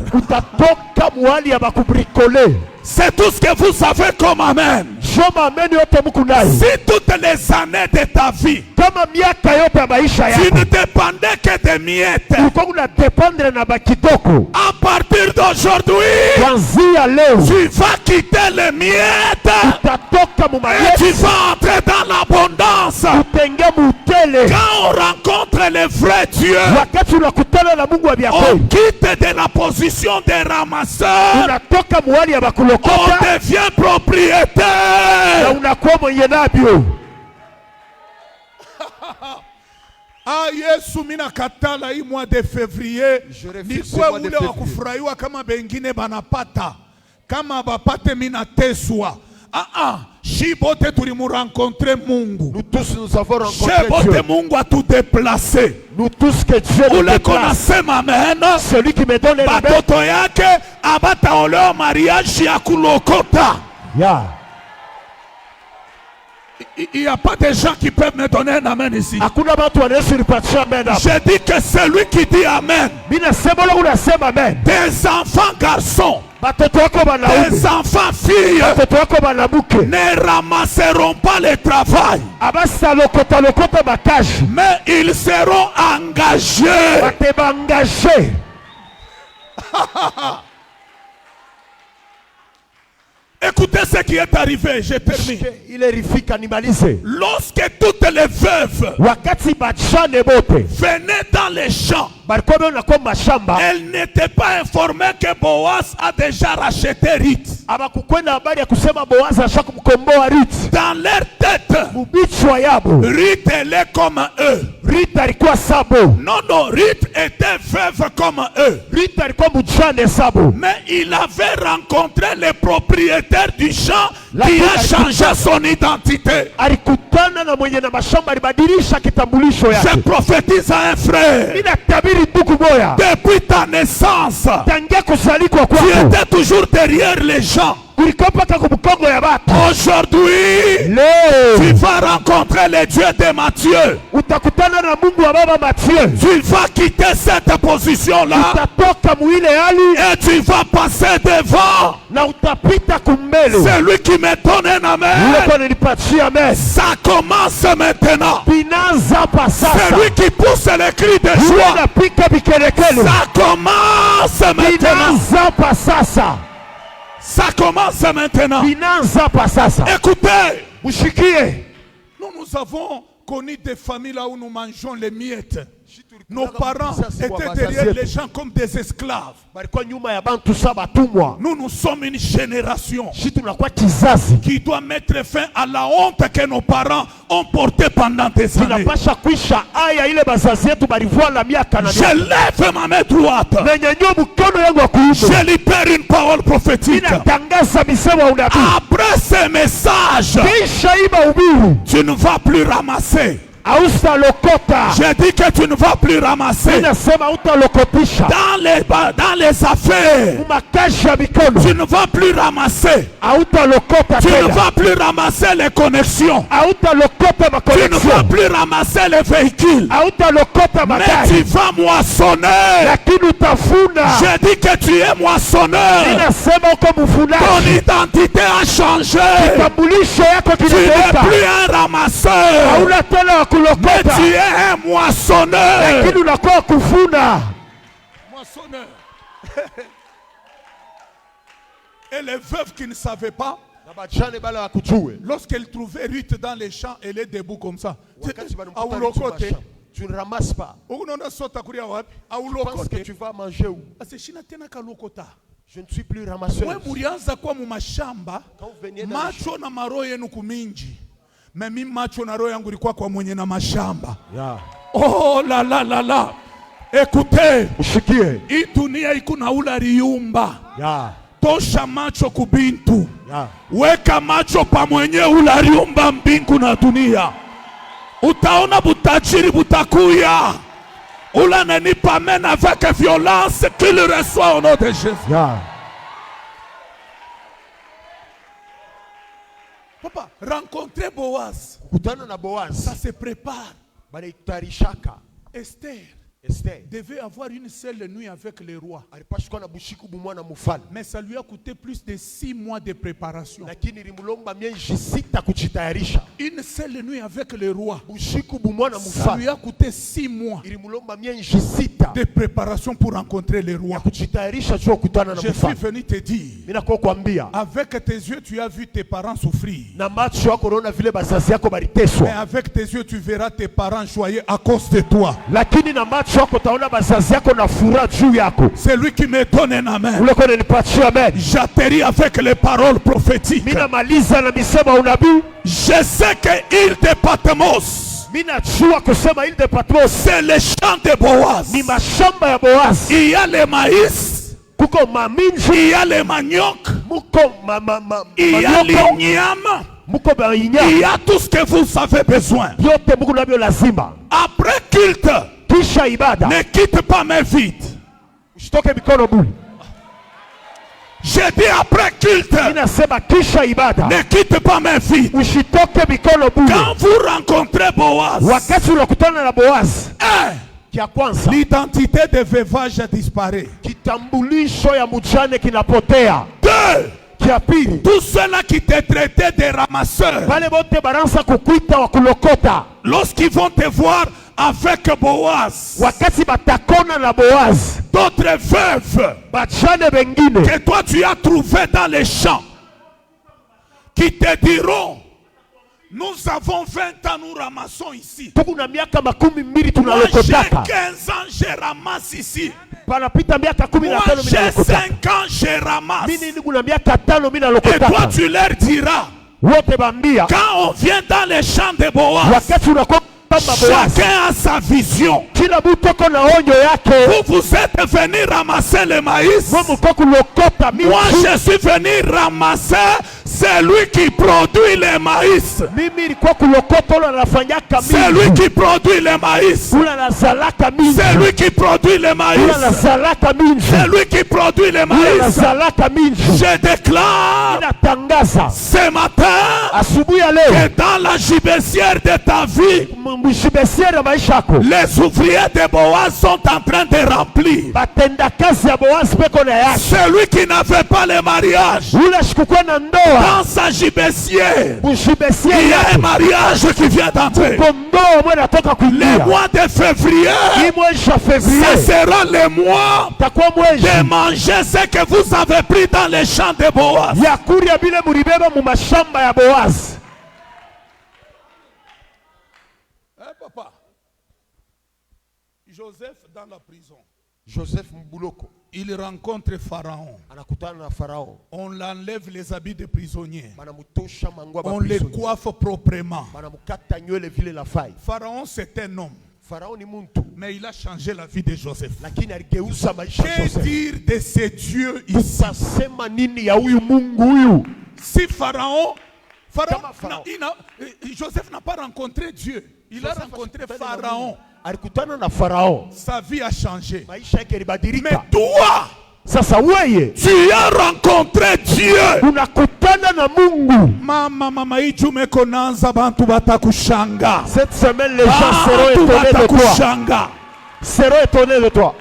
C'est tout ce que vous savez comme amen. Si toutes les années de ta vie, tu ne dépendais que des miettes, à partir d'aujourd'hui, tu vas quitter les miettes et tu vas entrer dans l'abondance. Quand on rencontre le vrai Dieu, on quitte de la position des ramasseurs, on devient propriétaire. Yesu mina katala hii mois de février. Ni kwa ule wa kufurahiwa kama bengine banapata. Kama bapate mina teswa. Shibote tulimu rencontrer Mungu. Nous tous nous avons rencontré Dieu. Mungu a tout déplacé. Nous tous que Dieu nous déplace. Celui qui me donne les batoto yake abata oleo mariage ya kulokota. Yeah. Il n'y a pas de gens qui peuvent me donner un amen ici. Je dis que celui qui dit amen, des enfants garçons, des enfants filles, ne ramasseront pas le travail, mais ils seront engagés. Écoutez ce qui est arrivé, j'ai terminé. Lorsque toutes les veuves venaient dans les champs, elles n'étaient pas informées que Boaz a déjà racheté Ruth. Dans leur tête, Ruth elle est comme eux. Non, Ruth était veuve comme eux. Mais il avait rencontré le propriétaire du champ qui a changé son identité. Je prophétise à un frère. Depuis ta naissance, tu étais toujours derrière les gens. Aujourd'hui, tu vas rencontrer le Dieu de Matthieu. Tu vas quitter cette position-là et tu vas passer devant. Celui qui me donne un amen, ça commence maintenant. Celui qui pousse les cris de joie, ça commence maintenant. Ça commence maintenant. Écoutez, nous avons connu des familles là où nous mangeons les miettes. Nos parents étaient derrière les gens comme des esclaves. Nous sommes une génération qui doit mettre fin à la honte que nos parents ont portée pendant des années. Je lève ma main droite. Je libère une parole prophétique. Après ce message, tu ne vas plus ramasser. J'ai dit que tu ne vas plus ramasser dans les affaires. Tu ne vas plus ramasser. Tu ne vas plus ramasser les connexions. Tu ne vas plus ramasser les véhicules. Mais tu vas moissonner. J'ai dit que tu es moissonneur. Ton identité a changé. Tu n'es plus un ramasseur, mais tu es un moissonneur. Moissonneur. Et les veuves qui ne savaient pas, lorsqu'elles trouvaient Ruth dans les champs, elle est debout comme ça. Tu ne ramasses pas. Tu penses que tu vas manger où? Je ne suis plus ramasseuse. Quand vous veniez dans les champs, mimi macho na roho yangu ilikuwa kwa mwenye na mashamba. Oh la la la la. Écoutez, hii dunia iko na ula riumba. Tosha macho kubintu. Weka macho pa mwenye ula riumba mbingu na dunia. Utaona butajiri butakuya. Ula nenipa mène avec violence qu'il reçoit au nom de Jésus. Papa, rencontrer Boaz, ça se prépare. Esther devait avoir une seule nuit avec le roi. Mais ça lui a coûté plus de 6 mois de préparation. Une seule nuit avec le roi, ça lui a coûté 6 mois de préparation pour rencontrer le roi. Je suis venu te dire, avec tes yeux tu as vu tes parents souffrir, mais avec tes yeux tu verras tes parents joyeux à cause de toi. C'est lui qui me donne un amen. J'atterris avec les paroles prophétiques. Je sais que il de Patmos, C'est le champ de Boaz. Il y a le maïs, il y a le manioc, il y a l'igname, il y a tout ce que vous avez besoin. Après culte, ne quitte pas mes vides. J'ai dit après culte, ne quitte pas mes vides. Quand vous rencontrez Boaz, l'identité de veuvage disparaît. 2. Tous ceux-là qui te traitaient de ramasseurs, lorsqu'ils vont te voir avec Boaz, d'autres veuves que toi tu as trouvées dans les champs, qui te diront: nous avons 20 ans, nous ramassons ici. Moi j'ai 15 ans, je ramasse ici. Moi j'ai 5 ans, je ramasse. Et toi tu leur diras, quand on vient dans les champs de Boaz, chacun a sa vision. Vous êtes venus ramasser le maïs. Moi je suis venu ramasser celui qui produit le maïs. C'est lui qui produit le maïs. C'est lui qui produit le maïs. C'est lui qui produit le maïs. Je déclare ce matin que dans la gibecière de ta vie, les ouvriers de Boaz sont en train de remplir. Celui qui n'avait pas le mariage, dans sa gibecière, il y a un mariage qui vient d'entrer. Le mois de février, ce sera le mois de manger ce que vous avez pris dans les champs de Boaz. Papa, Joseph dans la prison. Joseph Mbuloko. Il rencontre Pharaon. On l'enlève les habits de prisonnier. On les coiffe proprement. Pharaon c'est un homme. Mais il a changé la vie de Joseph. Que dire de ce Dieu ici? Si Pharaon Joseph n'a pas rencontré Dieu. Il a rencontré Pharaon. Sa vie a changé. Mais toi, tu as rencontré Dieu. Cette semaine, les gens seront étonnés de toi. Seront étonnés de toi.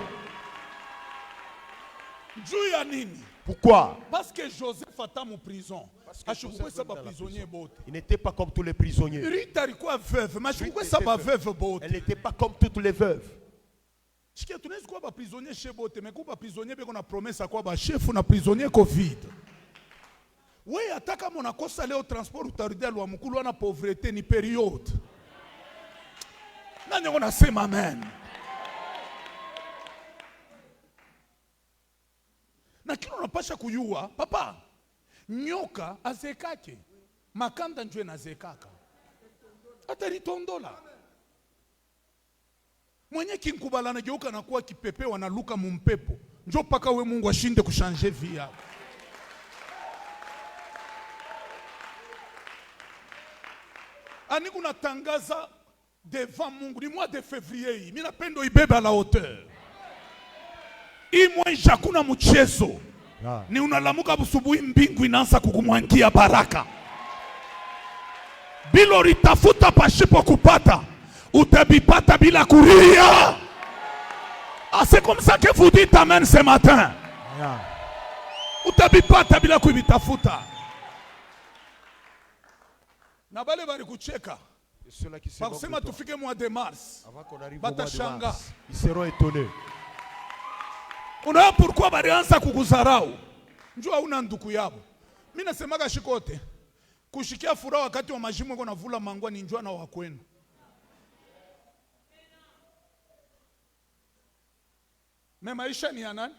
Pourquoi? Parce que Joseph était en prison. Il n'était pas comme tous les prisonniers. Elle n'était pas comme toutes les veuves. Oui, ataka mon akosa leo transport utarudia lwa mukulu wana pauvreté ni période. Nani on a sema amen. Na kile unapasha kuyua, papa, nyoka azekake. Makanda njwe na zekaka. Hata litondola. Mwenye kinkubala na geuka na kuwa kipepe wanaluka mumpepo. Njo paka we Mungu ashinde kushanje vie yako. Ani kuna tangaza devant Mungu. Ni mois de février. Mina pendo ibebe à la hauteur. Imwe jakuna mchezo. Ni unalamuka busubuhi mbingu inaanza kukumwangia baraka. Bilo litafuta pashipo kupata. Utabipata bila kuria. Ah, c'est comme ça que vous dites amen ce matin. Utabipata bila kuibitafuta. Na bale bari kucheka. Bakusema tufike mois de mars. Batashanga. Ils seront étonnés. Unaona pourquoi barianza kukuzarau? Njua una nduku yabo. Mimi nasemaga shikote. Kushikia furaha wakati wa majimu yako navula mangwa ni njua na wakwenu. Mais maisha ni ya nani?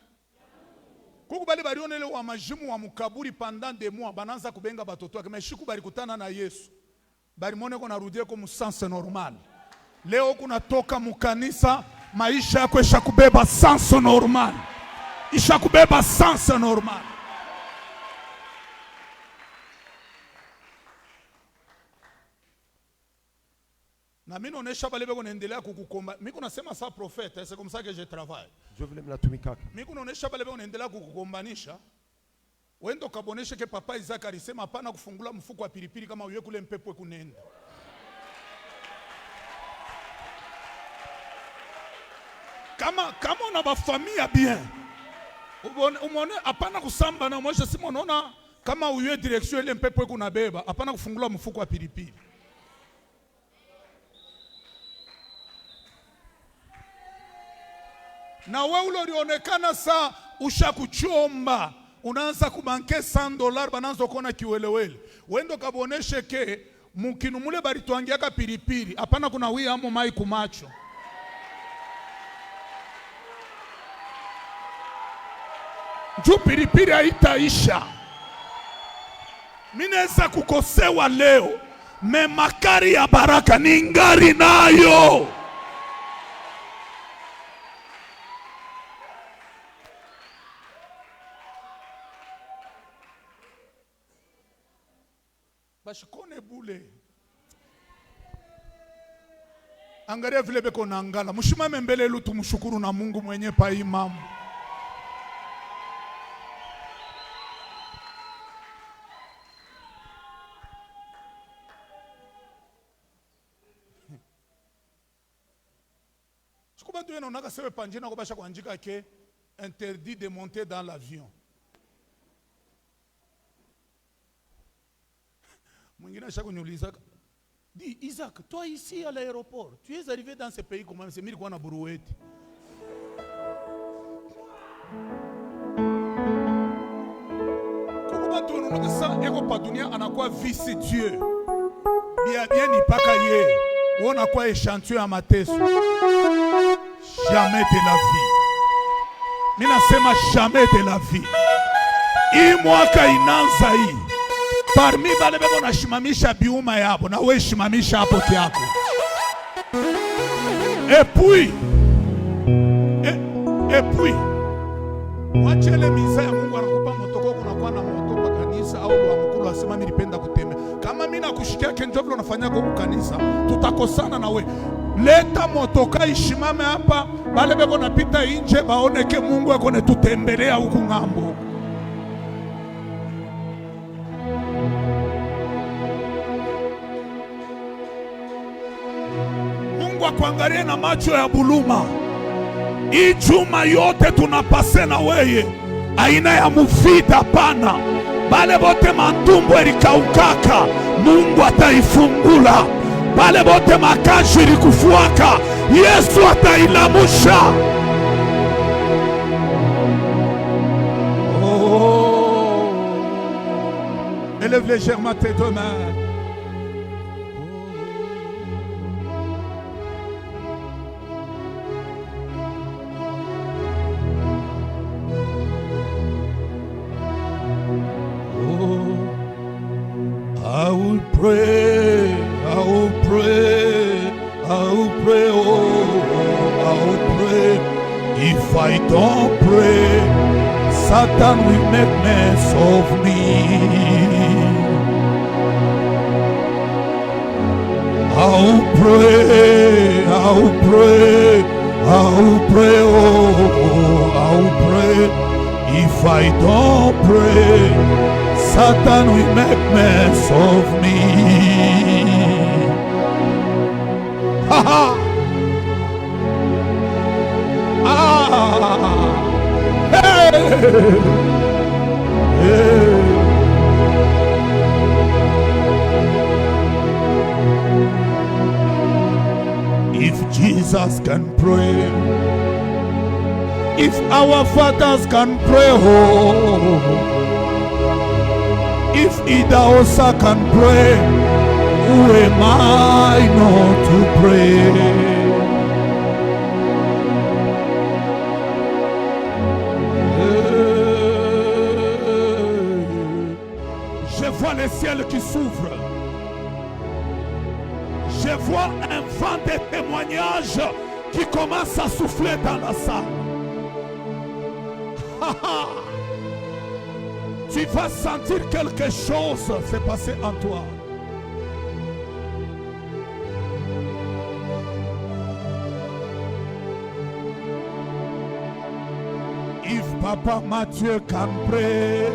Kuku bali barionele wa majimu wa mukaburi pendant des mois bananza kubenga batoto wake. Mais shiku bari kutana na Yesu. Bari mone ko narudie ko musanse normal. Leo kunatoka mukanisa, maisha yako ishakubeba senso normal. Ishakubeba senso normal. Na mimi naonesha bale beko naendelea kukukomba. Mimi kunasema ça prophète, c'est comme ça que je travaille. Je voulais me la tumikaka. Mimi kunaonesha bale beko naendelea kukukombanisha. Wendo kaboneshe ke papa Isaac alisema hapana kufungula mfuko wa pilipili kama uye kule mpepo kunenda. Kama una ba famille bien. Umone hapana kusamba na mwisho simu unaona kama uye direction ile mpepo kunabeba hapana kufungula mfuko wa pilipili. Na wewe ulionekana saa ushakuchomba unaanza kubanke $100 banaanza kuona kiwelewele. Wendo kaboneshe ke mukinu mule bari tuangiaka pilipili hapana kuna wii amo mai kumacho. Juu pilipili haitaisha. Mineza kukosewa leo me makari ya baraka ni ngari nayo. Bashikone bule. Angalia vile beko naangala. Mushimame mbele elu tumshukuru na Mungu mwenye pa imamu. Sikuba tuwe na unaka sewe panjina kwa basha kuanjika ke interdit de monter dans l'avion. Mwingine ashakuniuliza, dis Isaac, toi ici à l'aéroport, tu es arrivé dans ce pays comment? C'est milikuwa na burueti. Kukuba tu unaona sasa eko pa dunia anakuwa vice Dieu. Bien ni paka ye. Wona kwa échantillon ya mateso. Jamais de la vie. Mimi nasema jamais de la vie. Hii mwaka inaanza hii. Parmi bale bebo na shimamisha biuma yabo na we shimamisha hapo kyako. Et puis wachele miza ya Mungu anakupa motoko kunakuwa na moto pa kanisa au wa mkulu asema mimi nipenda kutembea. Kama mimi nakushikia kenjo vile unafanya kwa kanisa, tutakosana na we. Leta motoka ishimame hapa, bale bebo napita nje baone ke Mungu akone tutembelea huku ngambo. Kuangalia na macho ya buluma. Hii juma yote tunapase na weye aina ya mufida pana. Bale bote mantumbo erikaukaka Mungu ataifungula. Bale bote makashi erikufuaka Yesu atailamusha. Oh. Élève légèrement tes deux mains. Pray, I will pray, oh, I will pray. If I don't pray, Satan will make mess of me. I will pray, I will pray, I will pray, oh, I will pray. If I don't pray, Satan will make mess of me. Ha ha. Ah. Hey. Hey. If Jesus can pray, if our fathers can pray, oh. If Idahosa can pray, who am I not to pray? Je vois le ciel qui s'ouvre. Je vois un vent de témoignage. témoignage qui commence à souffler dans la salle. Tu vas sentir quelque chose se passer en toi. Yves Papa Mathieu Campré.